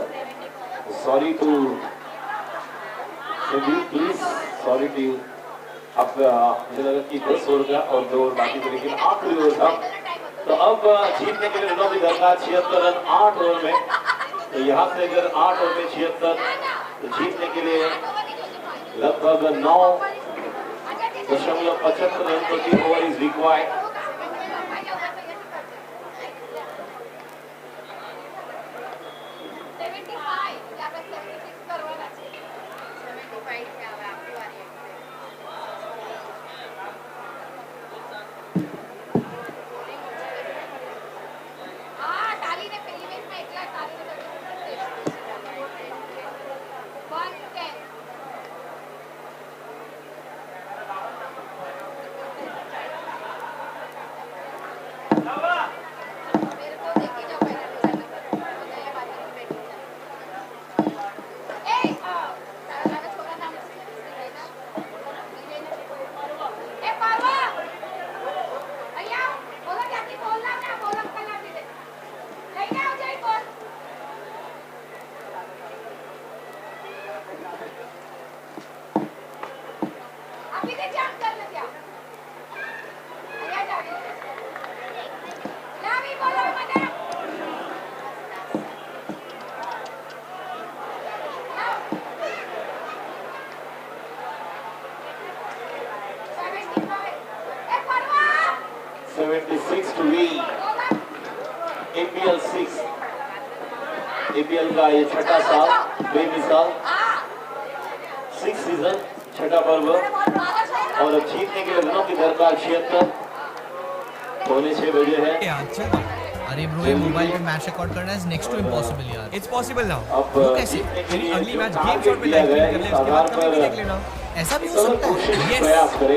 sorry two please, sorry two. अब मुझे लगा कि 10 ओवर का और 2 ओवर बाकी थे, लेकिन आखिरी ओवर था। तो अब जीतने के लिए रनों की दरकार 76 रन 8 ओवर में। तो यहाँ से अगर 8 ओवर में 76 तो जीतने के लिए लगभग 9.75 रन प्रति ओवर इज रिक्वायर्ड। APL का ये छठा साल, बेमिसाल 6 सीजन, छठा पर्व, और अब जीतने के लिए रनों की दरकार 76, 6:45 बजे है। अरे ब्रो, ये मोबाइल पे मैच रिकॉर्ड करना इज नेक्स्ट टू इम्पॉसिबल यार। It's possible now. अब कैसे? अगली मैच गेम शॉट पे लाइव कर ले, उसके बाद कभी भी देख लेना। ऐसा भी हो सकता है। Yes,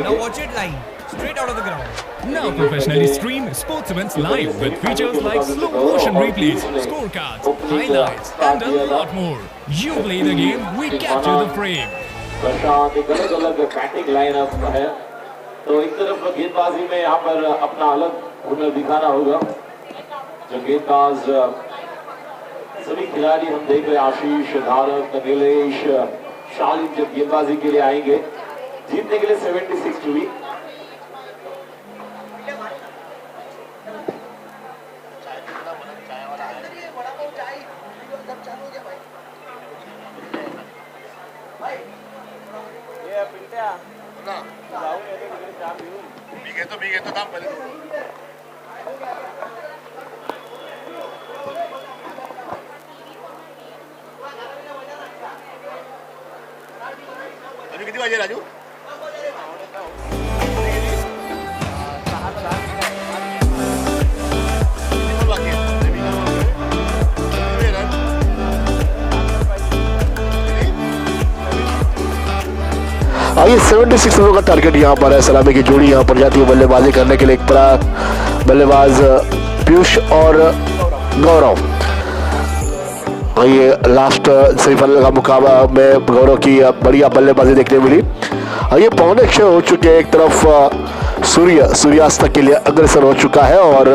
now watch it live straight out of the ground. Now professionally stream sports events live with features like slow motion replays, scorecards, highlights and a lot more. You play the game, we capture the frame. प्रशांत एक अलग batting lineup है, तो एक तरफ गेंदबाजी में यहाँ पर अपना अलग हुनर दिखाना होगा। जो गेंदबाज सभी खिलाड़ी हम देख रहे हैं, आशीष, धारक, नीलेश, शालीन जब गेंदबाजी के लिए आएंगे, जीतने के लिए 76 टू भी। तो काम पहले किती वाजे राजू? आइए 76 रनों का टारगेट यहाँ पर है। सलामी की जोड़ी यहाँ पर जाती है बल्लेबाजी करने के लिए, एक बल्लेबाज पीयूष और गौरव। ये लास्ट सेमीफाइनल का मुकाबला में गौरव की बढ़िया बल्लेबाजी देखने मिली। ये पौने 6 हो चुके हैं। एक तरफ सूर्यास्त के लिए अग्रसर हो चुका है और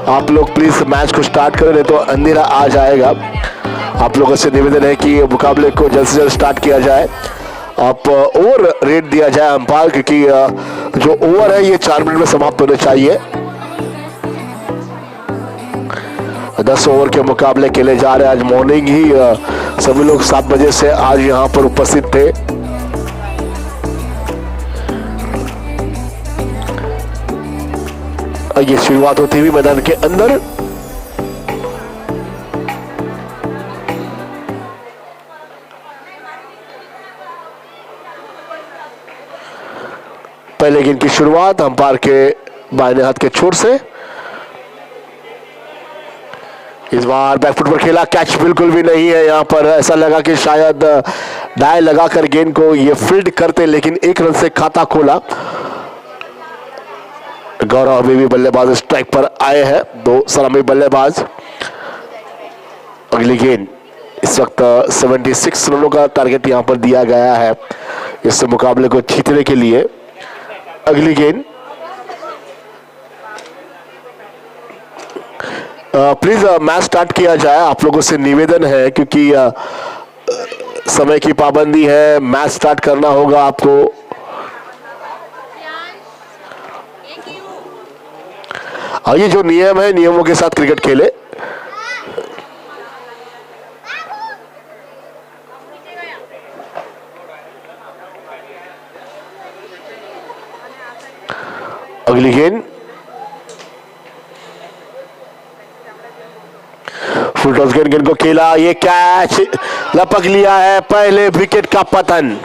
आप लोग प्लीज मैच को स्टार्ट करें, नहीं तो अंधेरा आ जाएगा। आप लोगों से निवेदन है कि मुकाबले को जल्द से जल्द स्टार्ट किया जाए। आप ओवर रेट दिया जाए अंपायर, क्योंकि जो ओवर है ये 4 मिनट में समाप्त होने चाहिए। 10 ओवर के मुकाबले खेले जा रहे हैं। आज मॉर्निंग ही सभी लोग 7 बजे से आज यहाँ पर उपस्थित थे। ये शुरुआत होती हुई मैदान के अंदर। पहले गेंद की शुरुआत अंपायर के बाएं हाथ के छोर से। इस बार बैकफुट पर खेला, कैच बिल्कुल भी नहीं है। यहाँ पर ऐसा लगा कि शायद डाई लगाकर गेंद को ये फील्ड करते, लेकिन 1 रन से खाता खोला। गौरव अभी भी बल्लेबाज स्ट्राइक पर आए हैं, 2 सलामी बल्लेबाज। अगली गेंद इस वक्त 76 रनों का टारगेट यहाँ पर दिया गया है इस मुकाबले को जीतने के लिए। अगली गेंद प्लीज मैच स्टार्ट किया जाए, आप लोगों से निवेदन है, क्योंकि समय की पाबंदी है। मैच स्टार्ट करना होगा आपको। ये जो नियम है, नियमों के साथ क्रिकेट खेले। अगली गेंद फुल टॉस गेंद को खेला, ये कैच लपक लिया है। पहले विकेट का पतन।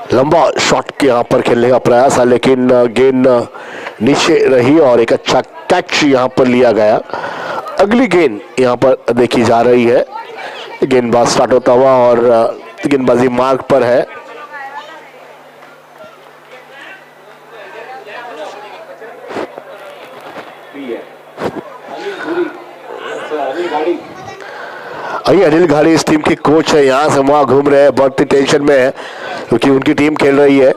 लंबा शॉट के यहाँ पर खेलने का प्रयास है, लेकिन गेंद नीचे रही और एक अच्छा कैच यहाँ पर लिया गया। अगली गेंद यहाँ पर देखी जा रही है। गेंदबाज स्टार्ट होता हुआ और गेंदबाजी मार्ग पर है। अनिल घाड़ी इस टीम के कोच है, यहाँ से वहां घूम रहे हैं, बहुत टेंशन में है क्योंकि उनकी टीम खेल रही है।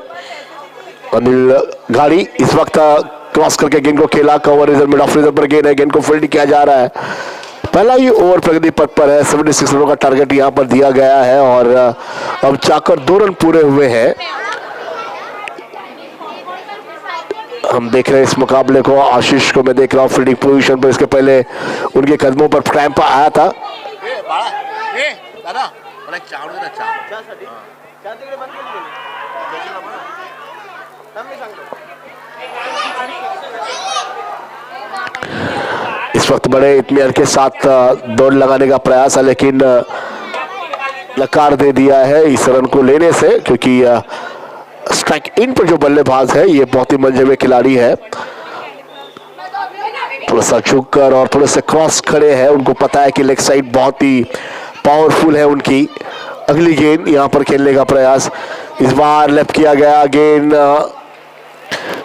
अनिल घाड़ी इस वक्त क्रॉस करके गेंद को खेला, cover reserve mid of reserve पर गेंद है, गेंद को फील्ड किया जा रहा है। पहला ही ओवर प्रगति पथ पर है, 76 रनों का टारगेट यहाँ पर दिया गया है और अब चाकर 2 रन पूरे हुए हैं। हम देख रहे हैं इस मुकाबले को, आशीष को मैं देख रहा हूँ फील्डिंग पोजीशन पर। इसके पहले उनके कदमों पर क्रैम्प आया था। इस वक्त बड़े इत्मीनान के साथ दौड़ लगाने का प्रयास है, लेकिन नकार दे दिया है इस रन को लेने से, क्योंकि स्ट्राइक इन पर जो बल्लेबाज है ये बहुत ही मंजवे खिलाड़ी है। थोड़ा सा झुककर और थोड़े से क्रॉस खड़े हैं, उनको पता है कि लेग साइड बहुत ही पावरफुल है उनकी। अगली गेंद यहाँ पर खेलने का प्रयास, इस बार लेफ्ट किया गया, गेंद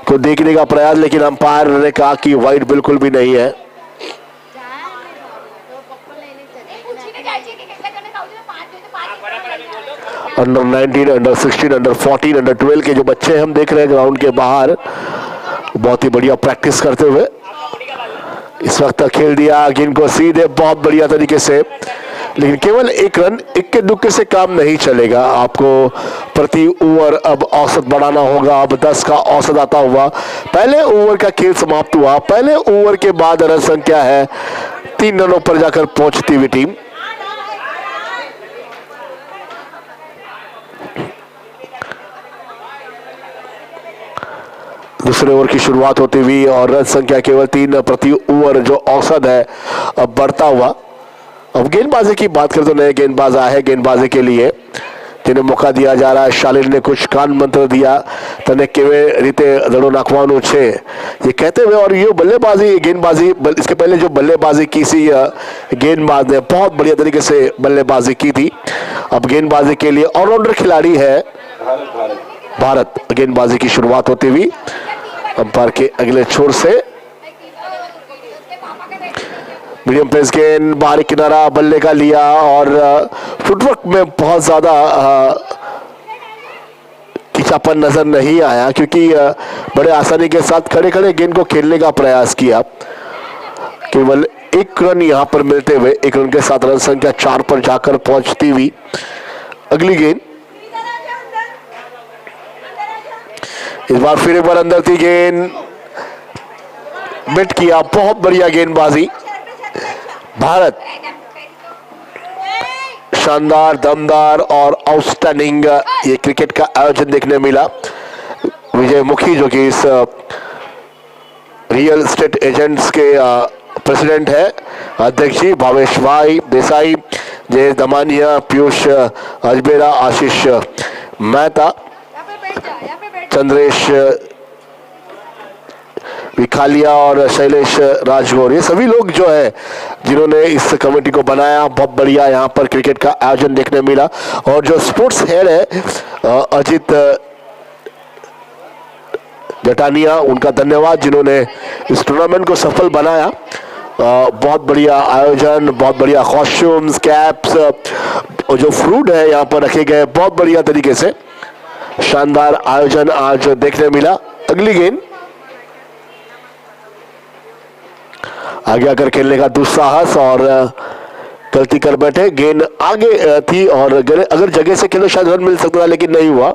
को देखने का प्रयास, लेकिन अंपायर ने कहा कि वाइड बिल्कुल भी नहीं है। अंडर 19, अंडर 16, अंडर 14, अंडर 12 के जो बच्चे हम देख रहे हैं ग्राउंड के बाहर, बहुत ही बढ़िया प्रैक्टिस करते हुए इस वक्त खेल दिया गेंद को सीधे बहुत बढ़िया तरीके से, लेकिन केवल 1 रन। इक्के दुक्के से काम नहीं चलेगा, आपको प्रति ओवर अब औसत बढ़ाना होगा। अब 10 का औसत आता हुआ पहले ओवर का खेल समाप्त हुआ। पहले ओवर के बाद रन संख्या है 3 रनों पर जाकर पहुंचती हुई टीम। दूसरे ओवर की शुरुआत होती हुई और रन संख्या केवल 3 प्रति ओवर जो औसत है अब बढ़ता हुआ। अब गेंदबाजी की बात करें तो नए गेंदबाज आए हैं गेंदबाजी के लिए जिन्हें मौका दिया जा रहा है। शालिन ने कुछ कान मंत्र दिया तने केवे रीते दड़ो नाखवानो छे ये कहते हुए, और ये बल्लेबाजी गेंदबाजी इसके पहले जो बल्लेबाजी की सी गेंदबाज ने बहुत बढ़िया तरीके से बल्लेबाजी की थी। अब गेंदबाजी के लिए ऑलराउंडर खिलाड़ी है भारत। गेंदबाजी की शुरुआत होती हुई अंपायर के अगले छोर से मीडियम पेस गेंद बाहरी किनारा बल्ले का लिया और फुटवर्क में बहुत ज्यादा खिंचापन नजर नहीं आया क्योंकि बड़े आसानी के साथ खड़े खड़े गेंद को खेलने का प्रयास किया। केवल 1 रन यहां पर मिलते हुए 1 रन के साथ रन संख्या 4 पर जाकर पहुंचती हुई अगली गेंद। इस बार फिर एक बार अंदर थी गेंद, मिट किया, बहुत बढ़िया गेंदबाजी भारत। शानदार, दमदार और आउटस्टैंडिंग ये क्रिकेट का आयोजन देखने मिला। विजय मुखी जो कि इस रियल एस्टेट एजेंट्स के प्रेसिडेंट है, अध्यक्ष जी भावेश भाई देसाई, जयेश दमानिया, पीयूष अजबेरा, आशीष मेहता, चंद्रेश विखालिया और शैलेश राजगौर, ये सभी लोग जो है जिन्होंने इस कमेटी को बनाया। बहुत बढ़िया यहाँ पर क्रिकेट का आयोजन देखने मिला। और जो स्पोर्ट्स हेड है अजित जटानिया, उनका धन्यवाद जिन्होंने इस टूर्नामेंट को सफल बनाया। बहुत बढ़िया आयोजन, बहुत बढ़िया कॉस्ट्यूम्स, कैप्स और जो फ्रूट है यहाँ पर रखे गए, बहुत बढ़िया तरीके से शानदार आयोजन आज देखने मिला। अगली गेंद आगे आकर खेलने का दुस्साहस और गलती कर बैठे। गेंद आगे थी और अगर जगह से खेलो शायद रन मिल सकता था लेकिन नहीं हुआ।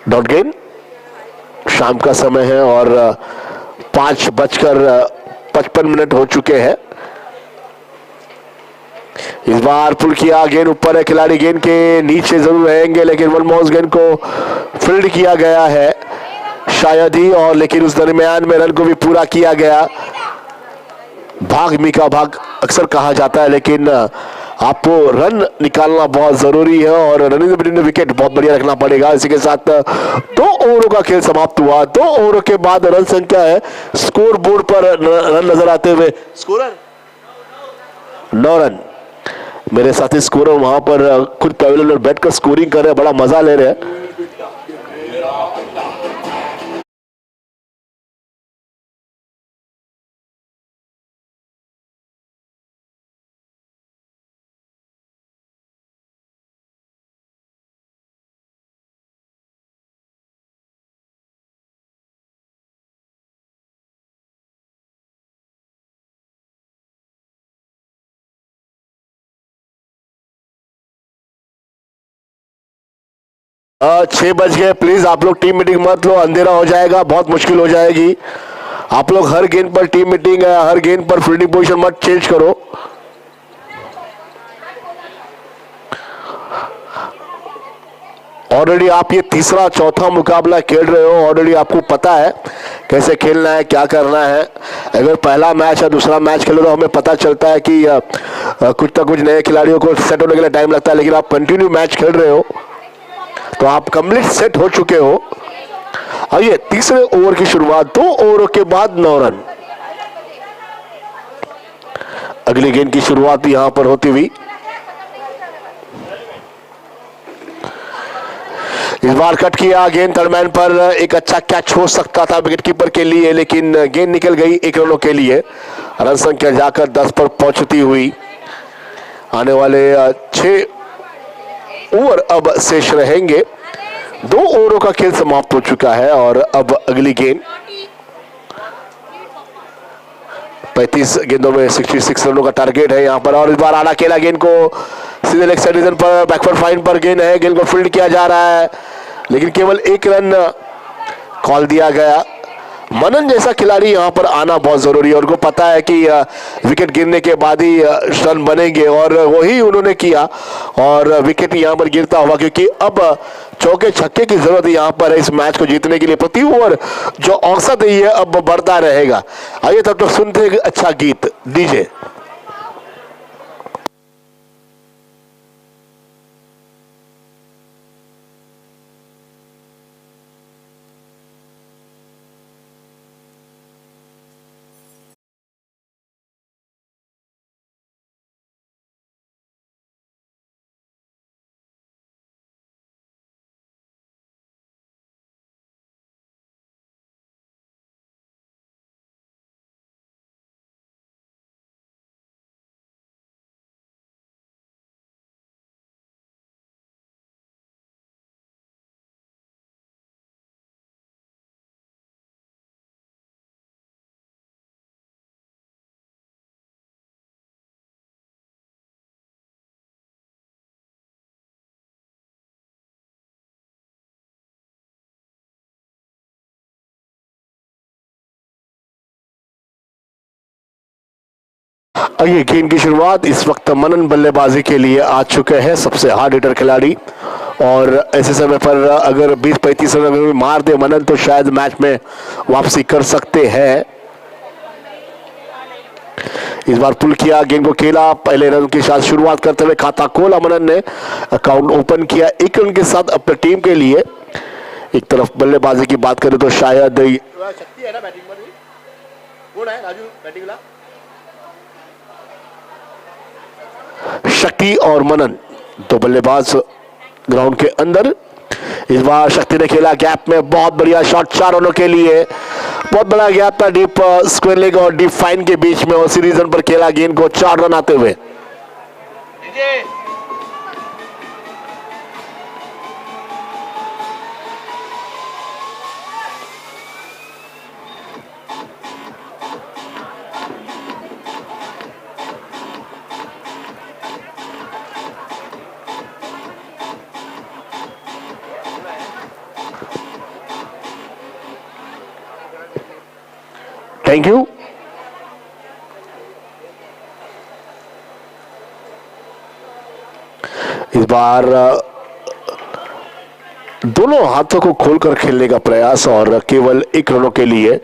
डॉट गेंद। शाम का समय है और 5:55 हो चुके हैं। इस बार पुल किया, गेंद ऊपर है, खिलाड़ी गेंद के नीचे जरूर रहेंगे लेकिन वन माउस गेंद को फील्ड किया गया है शायद ही, और लेकिन उस दरमियान में रन को भी पूरा किया गया। भाग मीका भाग अक्सर कहा जाता है लेकिन आपको रन निकालना बहुत जरूरी है और रनिंग बिटवीन विकेट बहुत बढ़िया रखना पड़ेगा। इसी के साथ 2 ओवरों का खेल समाप्त हुआ। 2 ओवरों के बाद रन संख्या है स्कोर बोर्ड पर रन नजर आते हुए स्कोरर 9 रन। मेरे साथी स्कोरर वहां पर खुद पैवेलियन में बैठकर स्कोरिंग कर रहे हैं, बड़ा मजा ले रहे हैं। छह बज गए, प्लीज आप लोग टीम मीटिंग मत लो, अंधेरा हो जाएगा, बहुत मुश्किल हो जाएगी। आप लोग हर गेंद पर टीम मीटिंग है, हर गेंद पर फील्डिंग पोजीशन मत चेंज करो। ऑलरेडी आप ये तीसरा चौथा मुकाबला खेल रहे हो, ऑलरेडी आपको पता है कैसे खेलना है, क्या करना है। अगर पहला मैच या दूसरा मैच खेलो तो हमें पता चलता है कि कुछ ना कुछ नए खिलाड़ियों को सेट होने के लिए टाइम लगता है, लेकिन आप कंटिन्यू मैच खेल रहे हो तो आप कंप्लीट सेट हो चुके हो। आइए तीसरे ओवर की शुरुआत, 2 ओवरों के बाद 9 रन। अगली गेंद की शुरुआत यहां पर होती हुई। इस बार कट किया, गेंद थर्डमैन पर, एक अच्छा कैच हो सकता था विकेटकीपर के लिए लेकिन गेंद निकल गई 1 रनों के लिए। रन संख्या जाकर 10 पर पहुंचती हुई। आने वाले 6 ओवर अब शेष रहेंगे। 2 ओवरों का खेल समाप्त हो चुका है और अब अगली गेंद। 35 गेंदों में 66 रनों का टारगेट है यहां पर, और इस बार आड़ा खेला, गेंद को सीधे लेग साइड रीजन पर बैकवर्ड फाइन पर गेंद है, गेंद को फील्ड किया जा रहा है लेकिन केवल 1 रन कॉल दिया गया। मनन जैसा खिलाड़ी यहां पर आना बहुत जरूरी है और उनको पता है कि विकेट गिरने के बाद ही रन बनेंगे और वही उन्होंने किया और विकेट यहां पर गिरता हुआ, क्योंकि अब चौके छक्के की जरूरत है यहां पर इस मैच को जीतने के लिए। प्रति ओवर जो औसत है ये अब बढ़ता रहेगा। आइए तब तक सुनते हैं अच्छा गीत डीजे। आइए गेंद की शुरुआत इस वक्त मनन बल्लेबाजी के लिए आ चुके हैं, सबसे हार्ड हिटर खिलाड़ी। और ऐसे समय पर अगर 20-35 रन अगर मार दे मनन तो शायद मैच में वापसी कर सकते हैं। इस बार पुल किया, गेंद को खेला, पहले रन के साथ शुरुआत करते हुए खाता खोला मनन ने, अकाउंट ओपन किया 1 रन के साथ अपनी टीम के लिए। एक तरफ बल्लेबाजी की बात करें तो शायद शक्ति है ना बैटिंग पर भी। कौन है राजू बैटिंग वाला? शक्ति और मनन दो बल्लेबाज ग्राउंड के अंदर। इस बार शक्ति ने खेला गैप में, बहुत बढ़िया शॉट 4 रनों के लिए। बहुत बड़ा गैप था डीप स्क्वायर लेग और डीप फाइन के बीच में और सीरीज रन पर खेला गेंद को 4 रन आते हुए। Thank you. इस बार दोनों हाथों को खोलकर खेलने का प्रयास और केवल 1 रनों के लिए।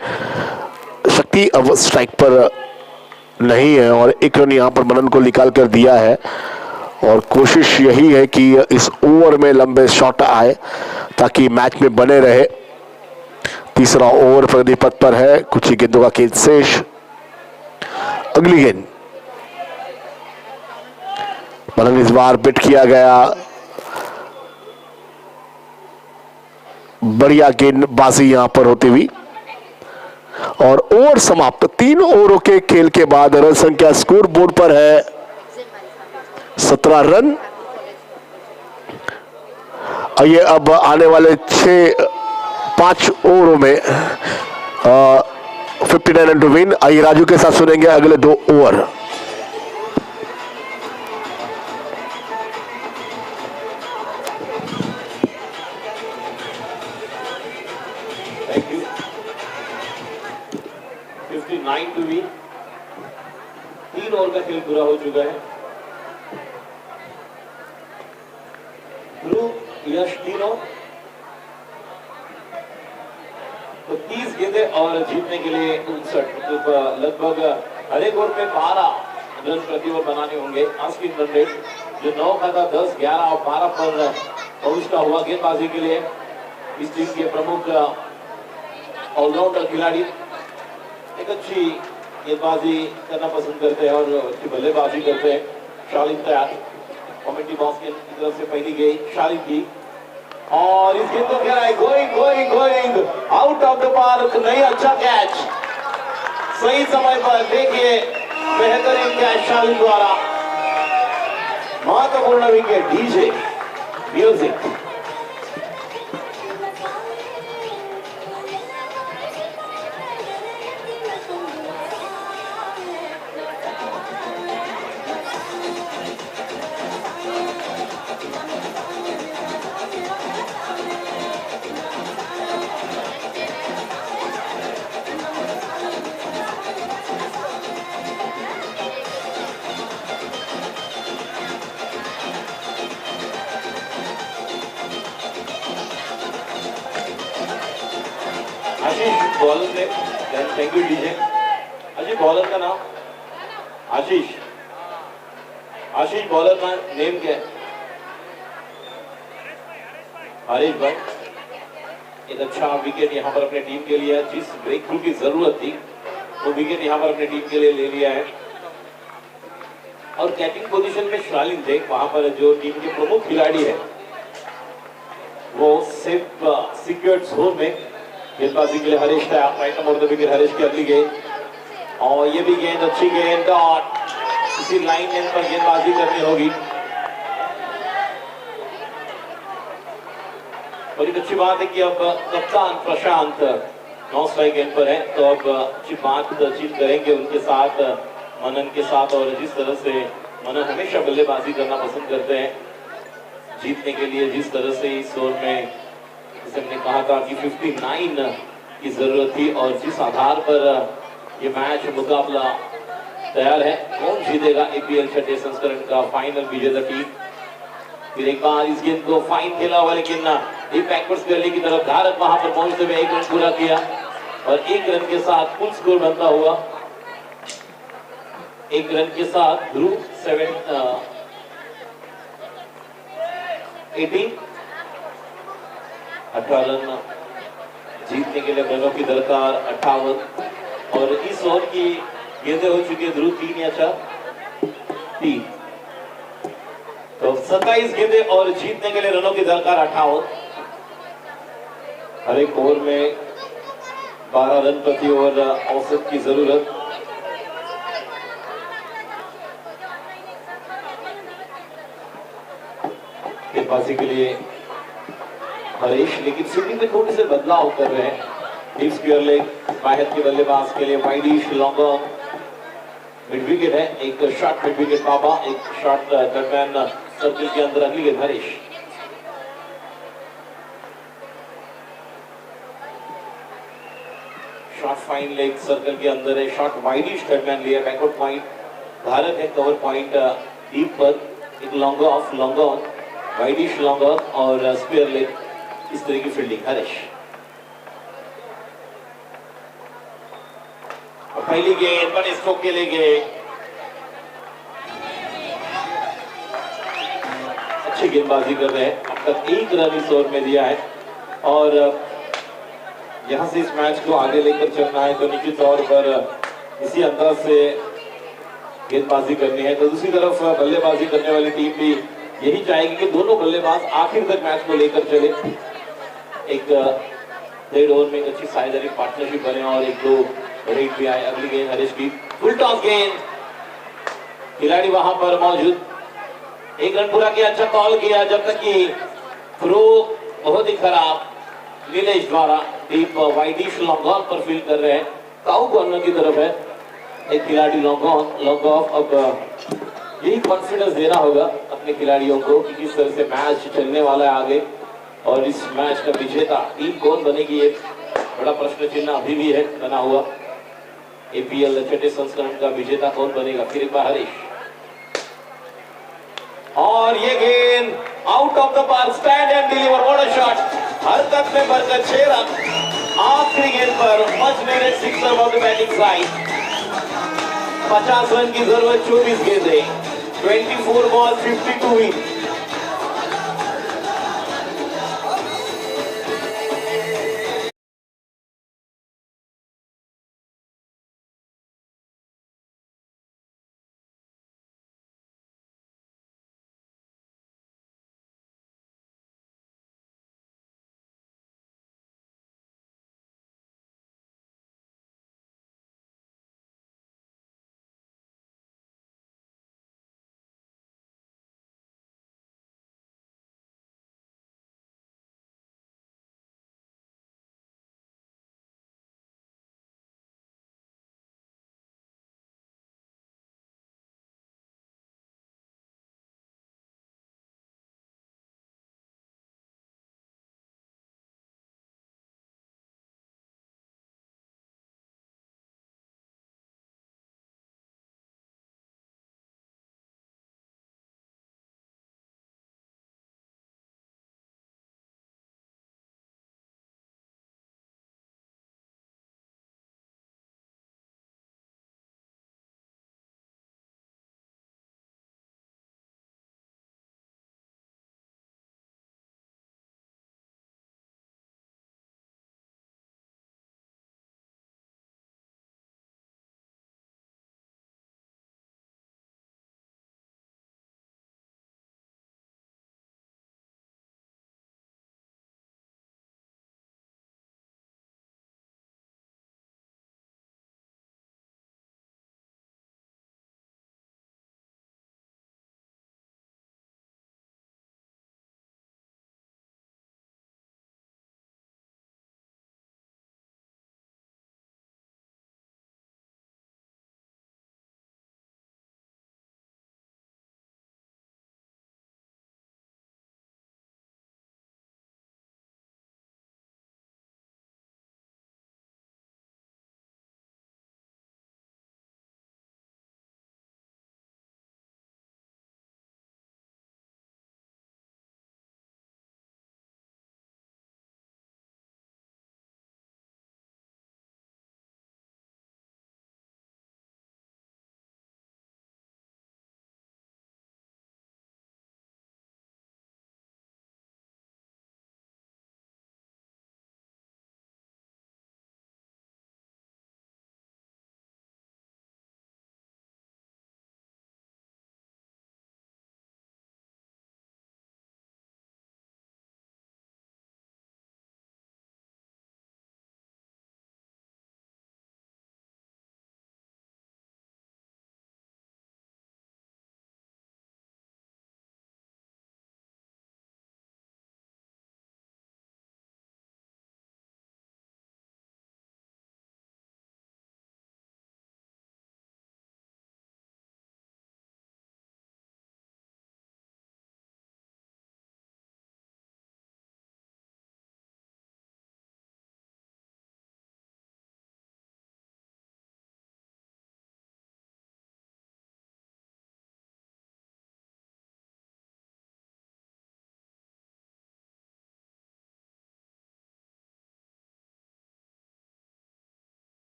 शक्ति अब स्ट्राइक पर नहीं है और 1 रन यहां पर मनन को निकाल कर दिया है और कोशिश यही है कि इस ओवर में लंबे शॉट आए ताकि मैच में बने रहे। तीसरा ओवर प्रगति पथ पर है, कुछ ही गेंदों का खेल शेष। अगली गेंद मनन इस बार पिट किया गया, बढ़िया गेंदबाजी यहां पर होती हुई और ओवर समाप्त। 3 ओवरों के खेल के बाद रन संख्या स्कोर बोर्ड पर है 17 रन। आइए अब आने वाले 5 ओवरों में 59 रन टू विन। आइए राजू के साथ सुनेंगे अगले 2 over. Thank you. 59 to win. 3 over का खेल पूरा हो चुका है। ध्रुव यश तीनों तो 30 गेंदें और जीतने के लिए 59 लगभग हर एक ओवर में 12 रन प्रति ओवर बनाने होंगे। आस्किंग रन रेट जो 9 का था 10, 11 और 12 पर पहुंचता हुआ गेंदबाजी के लिए इस टीम के प्रमुख ऑलराउंडर खिलाड़ी एक अच्छी गेंदबाजी करना पसंद करते हैं और अच्छी बल्लेबाजी करते हैं। शालिन तैयार, कमेटी बॉक्स की तरफ से पहली गेंद शालिन की और इस गेंद को खेला है going out of the park. नहीं, अच्छा कैच सही समय पर। देखिए बेहतरीन कैच शालिन द्वारा, महत्वपूर्ण विकेट। DJ music. आशीष बॉलर से, थैंक यू डीजे। अजी बॉलर का नाम आशीष, आशीष बॉलर का नेम क्या है? हरीश भाई, एक अच्छा विकेट यहाँ पर अपने टीम के लिए, जिस ब्रेक थ्रू की जरूरत थी वो विकेट यहाँ पर अपने टीम के लिए ले लिया है। और कैचिंग पोजीशन में शालिन देख, वहां पर जो टीम के प्रमुख खिलाड़ी है वो सिर्फ सिक्योर्ड जोन में गेंदबाजी के लिए हरीश था। Right number the wicket Harish की अगली गेंद, और ये भी गेंद अच्छी गेंद, और इसी लाइन लेंथ पर गेंदबाजी करनी होगी। और एक अच्छी बात है कि अब कप्तान प्रशांत नौ स्ट्राइक गेंद पर है, तो अब अच्छी बातचीत करेंगे उनके साथ, मनन के साथ। और जिस तरह से मनन हमेशा बल्लेबाजी करना पसंद करते हैं जीतने के लिए, जिस तरह से इस ओवर में जैसे हमने कहा था कि 59 की जरूरत थी, और जिस आधार पर ये मैच मुकाबला तैयार है, कौन जीतेगा APL छठे संस्करण का फाइनल विजेता टीम। फिर एक बार इस गेंद को फाइन खेला हुआ, लेकिन बैकवर्ड्स गली की तरफ धारक वहां पर पहुंचते हुए 1 रन पूरा किया, और 1 रन के साथ फुल स्कोर बनता हुआ 1 रन के साथ ध्रुव 18 रन जीतने के लिए रनों की दरकार 58, और इस ओवर की गेंदें हो चुकी है ध्रुव 3 या 4, तो 27 गेंदें और जीतने के लिए रनों की दरकार 58। हर एक ओवर में 12 रन प्रति ओवर औसत की जरूरत। गेंदबाजी के लिए हरीश, लेकिन स्विंगिंग में थोड़े से बदलाव कर रहे हैं। डीप स्क्वायर लेग बाहर के बल्लेबाज के लिए widish long on, mid wicket है, एक शॉट मिड विकेट पापा, एक शॉट दरम्यान सर्किल के अंदर। अगली गेंद Harish, shot fine leg circle के अंदर है, शॉट वाइडिश दरम्यान लिया, बैकवर्ड पॉइंट भारत है, कवर पॉइंट डीप पर, एक long off long on, widish long off और स्क्वायर लेग, इस तरह की फील्डिंग हरीश। पहली गेंद बड़े स्ट्रोक के लिए गए, अच्छी गेंदबाजी कर रहे हैं, अब तक 1 रन इस ओवर में दिया है, और यहां से इस मैच को आगे लेकर चलना है तो निश्चित तौर पर इसी अंदाज से गेंदबाजी करनी है। तो दूसरी तरफ बल्लेबाजी करने वाली टीम भी यही चाहेगी कि दोनों बल्लेबाज आखिर तक मैच को लेकर चले, एक 1.5 ओवर में एक अच्छी साझेदारी पार्टनरशिप बने और 1-2 रेट भी आए। अगली गेंद हरीश की, फुल टॉस गेंद, खिलाड़ी वहां पर मौजूद, 1 रन पूरा किया, अच्छा कॉल किया, जब तक कि थ्रो बहुत ही खराब नीलेश द्वारा डीप वाइडिश लॉन्ग ऑन पर फील्ड कर रहे हैं, काउ कॉर्नर की तरफ है, एक खिलाड़ी लॉन्ग ऑन लॉन्ग ऑफ। अब यही कॉन्फिडेंस देना होगा अपने खिलाड़ियों को कि किस तरह से मैच चलने वाला है आगे, और इस मैच का विजेता टीम कौन बनेगी, एक बड़ा प्रश्न चिन्ह अभी भी है बना हुआ। APL छठे संस्करण का विजेता कौन बनेगा। फिर एक बार हरीश, और ये गेंद out of the park, stand and deliver, what a shot, हरकत में बरकत, 6 रन आखिरी गेंद पर, much needed sixer of the batting side. 50 run की जरूरत, 24 गेंदें, 24 बॉल 52 विकेट।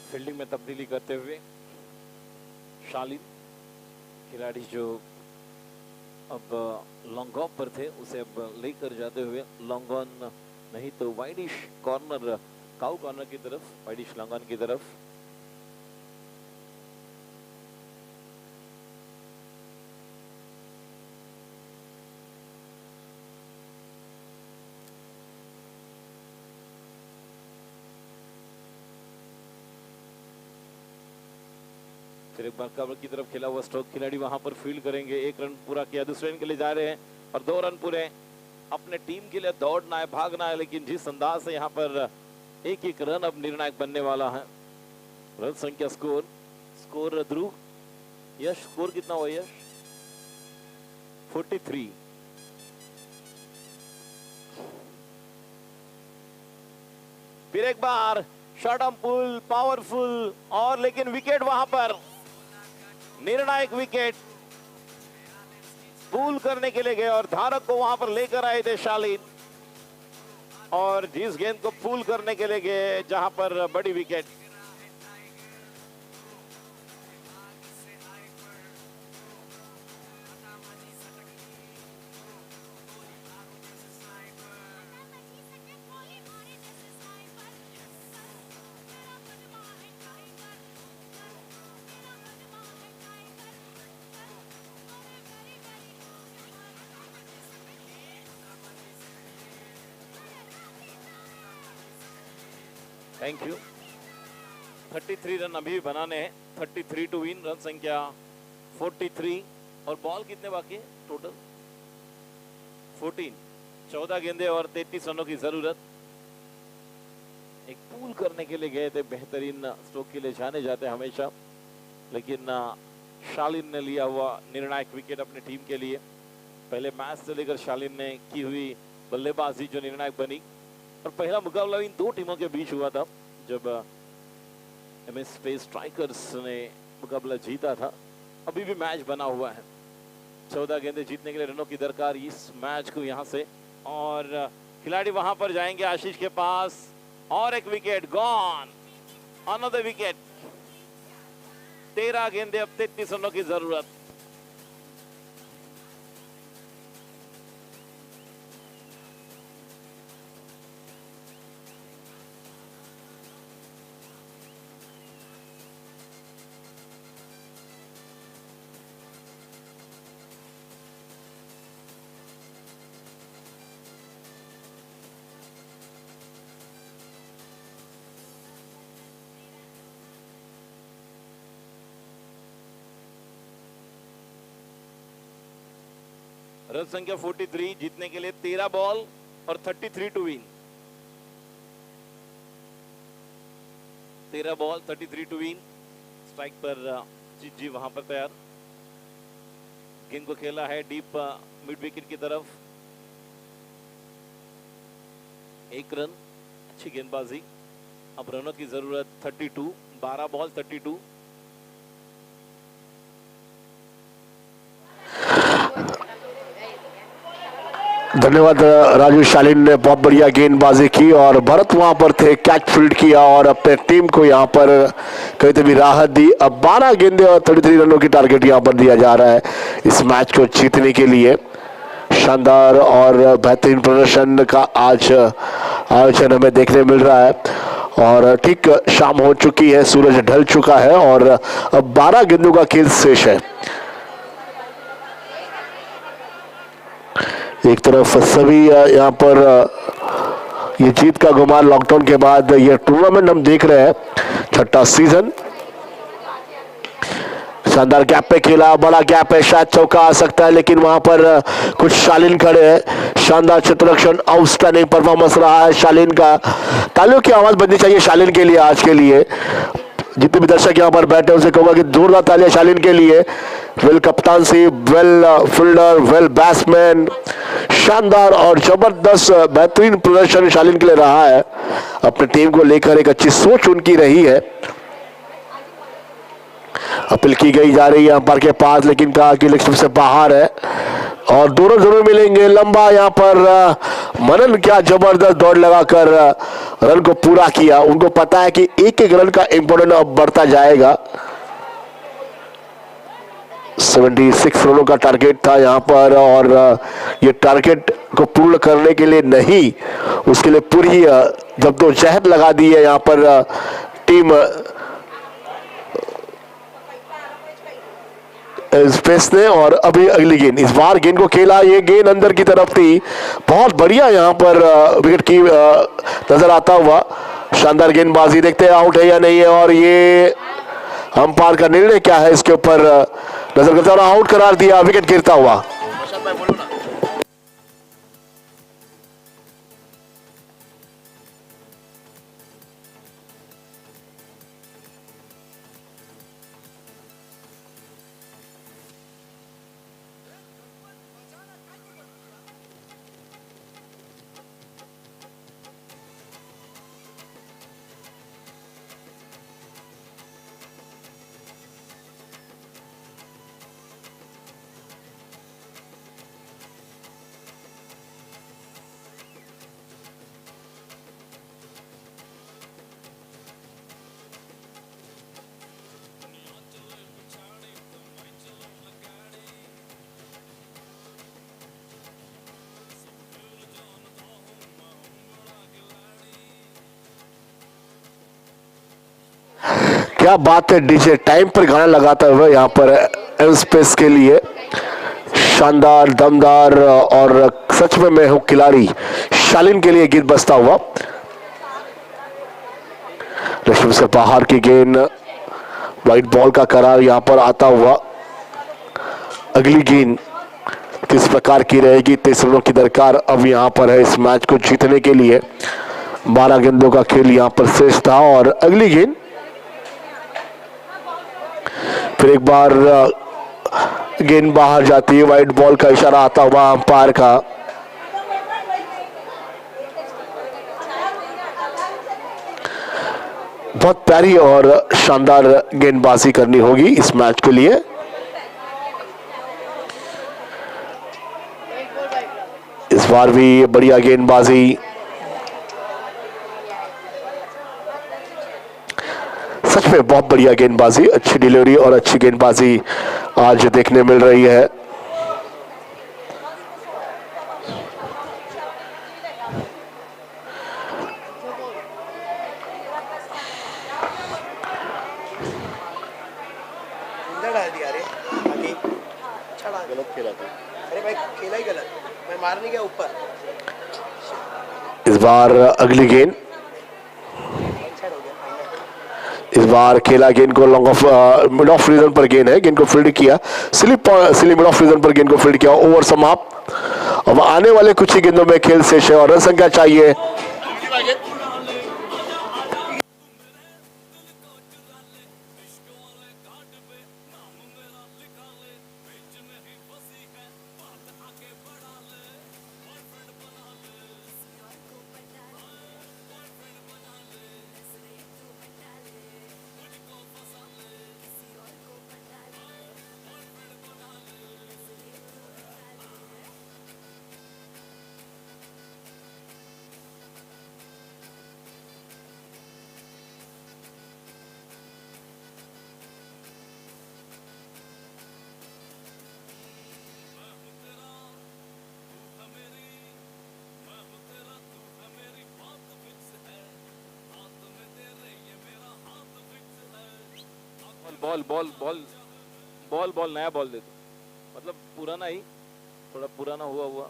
फील्डिंग में तब्दीली करते हुए शालिन, खिलाड़ी जो अब लॉन्ग ऑफ पर थे उसे अब लेकर जाते हुए लॉन्ग ऑन नहीं तो वाइडिश कॉर्नर, काउ कॉर्नर की तरफ, वाइडिश लॉन्ग ऑन की तरफ। फिर एक बार कवर की तरफ खेला हुआ स्ट्रोक, खिलाड़ी वहां पर फील्ड करेंगे। एक रन पूरा किया, दूसरे रन के लिए जा रहे हैं और 2 रन पूरे। अपने टीम के लिए दौड़ना है, भागना है, लेकिन जिस अंदाज से यहाँ पर एक रन अब निर्णायक बनने वाला है। रन संख्या, स्कोर ध्रुव, यश स्कोर कितना हुआ यश? 43। फिर एक बार शॉट ऑन पुल, पावरफुल, और लेकिन विकेट वहां पर, निर्णायक विकेट पुल करने के लिए गए और धारक को वहां पर लेकर आए थे शालिन, और जिस गेंद को पुल करने के लिए गए जहां पर बड़ी विकेट। Thank you. 33 रन अभी भी बनाने हैं, 33 टू विन, रन संख्या 43। और बॉल कितने बाकी है टोटल? 14, 14 गेंदे और 33 रनों की जरूरत। एक पूल करने के लिए गए थे, बेहतरीन स्ट्रोक के लिए जाने जाते हमेशा, लेकिन शालिन ने लिया हुआ निर्णायक विकेट अपनी टीम के लिए। पहले मैच से लेकर शालिन ने की हुई बल्लेबाजी जो निर्णायक बनी, और पहला मुकाबला इन 2 टीमों के बीच हुआ था जब MS स्पेस स्ट्राइकर्स ने मुकाबला जीता था। अभी भी मैच बना हुआ है, 14 गेंदे जीतने के लिए रनों की दरकार इस मैच को यहां से। और खिलाड़ी वहां पर जाएंगे आशीष के पास, और एक विकेट गॉन, अनदर विकेट। 13 गेंदे, अब 33 रनों की जरूरत। रन संख्या 43, जीतने के लिए 13 बॉल और 33 to win. 13 ball 33 to win. Strike पर जी वहां पर तैयार, गेंद को खेला है डीप मिड विकेट की तरफ। 1 रन, अच्छी गेंदबाजी। अब रनों की जरूरत 32, 12 बॉल 32। धन्यवाद राजू। शालिन ने बहुत बढ़िया गेंदबाजी की और भरत वहां पर थे, कैच फील्ड किया और अपने टीम को यहां पर कहीं तो भी राहत दी। अब 12 गेंदे और 33 रनों की टारगेट यहां पर दिया जा रहा है इस मैच को जीतने के लिए। शानदार और बेहतरीन प्रदर्शन का आज आयोजन हमें देखने मिल रहा है। और ठीक शाम हो चुकी है, सूरज ढल चुका है और अब 12 गेंदों का खेल शेष है। एक तरफ सभी यहाँ पर ये जीत का गुमान लॉकडाउन के बाद ये टूर्नामेंट हम देख रहे हैं, छठा सीजन। शानदार गैप पे खेला, बड़ा गैप है, शायद चौका आ सकता है, लेकिन वहां पर कुछ शालीन खड़े हैं। शानदार क्षेत्ररक्षण, आउटस्टैंडिंग परफॉर्मेंस रहा है शालीन का। तालियों की आवाज बननी चाहिए शालीन के लिए आज के लिए। जितने भी दर्शक यहाँ पर बैठे उनसे कहूंगा कि जोरदार तालियां शालीन के लिए। वेल कप्तानसी, वेल फील्डर, वेल बैट्समैन, शानदार और जबरदस्त बेहतरीन प्रदर्शन शालीन के लिए रहा है। अपनी टीम को लेकर एक अच्छी सोच उनकी रही है। अपील की गई जा रही है अंपायर के पास, लेकिन कहा कि लेग स्टंप से बाहर है और दोनों जरूर मिलेंगे। लंबा यहाँ पर मनन क्या जबरदस्त दौड़ लगाकर रन को पूरा किया। उनको पता है कि एक एक रन का इंपॉर्टेंट अब बढ़ता जाएगा। 76 रनों का टारगेट था यहाँ पर और ये टारगेट को पूर्ण करने के लिए नहीं, उसके लिए पूरी जद्दोजहद लगा दी है यहाँ पर टीम स्पेस ने। और अभी अगली गेंद, इस बार गेंद को खेला, ये गेंद अंदर की तरफ थी। बहुत बढ़िया यहाँ पर विकेट की नजर आता हुआ शानदार गेंदबाजी। देखते हैं आउट है या नहीं है और ये अंपायर का निर्णय क्या है इसके ऊपर नजर करते और आउट करार दिया, विकेट गिरता हुआ। क्या बात है, डीजे टाइम पर गाना लगाता हुआ यहाँ पर एम स्पेस के लिए। शानदार, दमदार और सच में मैं हूं खिलाड़ी शालीन के लिए गीत बजता हुआ। रेशम से बाहर की गेंद, व्हाइट बॉल का करार यहाँ पर आता हुआ। अगली गेंद किस प्रकार की रहेगी, 23 रनों की दरकार अब यहाँ पर है इस मैच को जीतने के लिए। 12 गेंदों का खेल यहाँ पर शेष था और अगली गेंद फिर एक बार गेंद बाहर जाती है। व्हाइट बॉल का इशारा आता हुआ अंपायर का। बहुत प्यारी और शानदार गेंदबाजी करनी होगी इस मैच के लिए। इस बार भी बढ़िया गेंदबाजी, सच में बहुत बढ़िया गेंदबाजी, अच्छी डिलीवरी और अच्छी गेंदबाजी आज देखने मिल रही है। डाल दिया रे, गलत खेला था। अरे भाई खेला ही गलत, मैं मारने गया ऊपर। इस बार अगली गेंद, इस बार खेला गेंद को long off mid off region पर गेंद है, गेंद को फील्ड किया, स्लिप मिड ऑफ रीजन पर गेंद को फील्ड किया। ओवर समाप्त। अब आने वाले कुछ ही गेंदों में खेल शेष है और रन संख्या चाहिए। Ball ball ball ball ball नया बॉल दे दो, मतलब पुराना ही, थोड़ा पुराना हुआ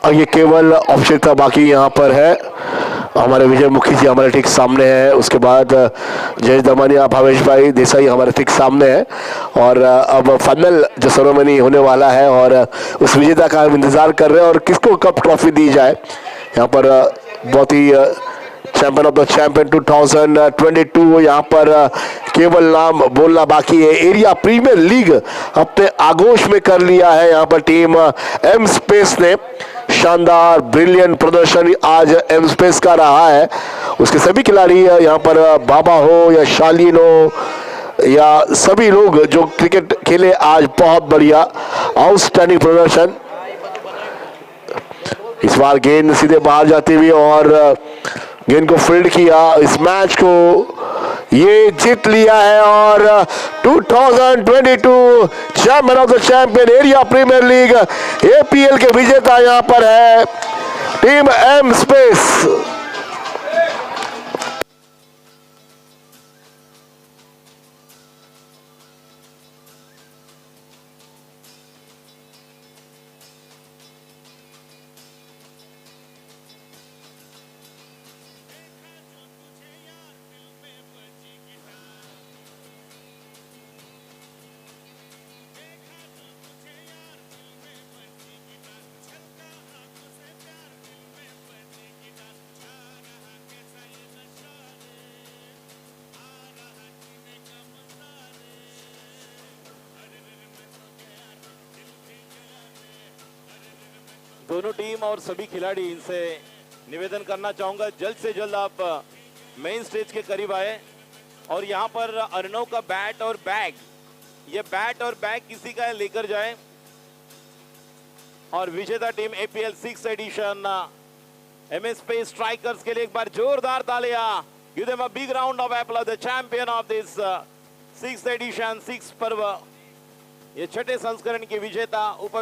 ये केवल आवश्यकता बाकी यहाँ पर है। हमारे विजय मुखी जी हमारे ठीक सामने है, उसके बाद जयेश दमानिया, भावेश भाई देसाई हमारे ठीक सामने है, और अब फाइनल जो सेरेमनी होने वाला है और उस विजेता का हम इंतजार कर रहे हैं और किसको कप ट्रॉफी दी जाए। यहाँ पर बहुत ही चैंपियन ऑफ द चैंपियन 2022 यहाँ पर केवल नाम बोलना बाकी है। एरिया प्रीमियर लीग अपने आगोश में कर लिया है। यहाँ पर टीम एम स्पेस ने शानदार ब्रिलियंट प्रदर्शन आज एम स्पेस का रहा है। उसके सभी खिलाड़ी यहाँ पर बाबा हो या शालीन हो या सभी लोग जो क्रिकेट खेले आज बहुत बढ़िया आउटस्टैंडिंग प्रदर्शन। इस बार गेंद सीधे बाहर जाती हुई और गेंद को फील्ड किया, इस मैच को ये जीत लिया है और 2022 champion of the champion area premier league APL के विजेता यहां पर है टीम एम स्पेस। दोनों टीम और सभी खिलाड़ी इनसे निवेदन करना चाहूंगा जल्द से जल्द आप मेन स्टेज के करीब आए और यहाँ पर अर्नव का बैट और बैग, ये बैट और बैग किसी का लेकर जाए और विजेता team APL 6 edition MS Space strikers के लिए एक बार जोरदार तालियां. Give them a big round of applause. The champion of this 6th edition 6 पर्व, ये छठे संस्करण की विजेता उप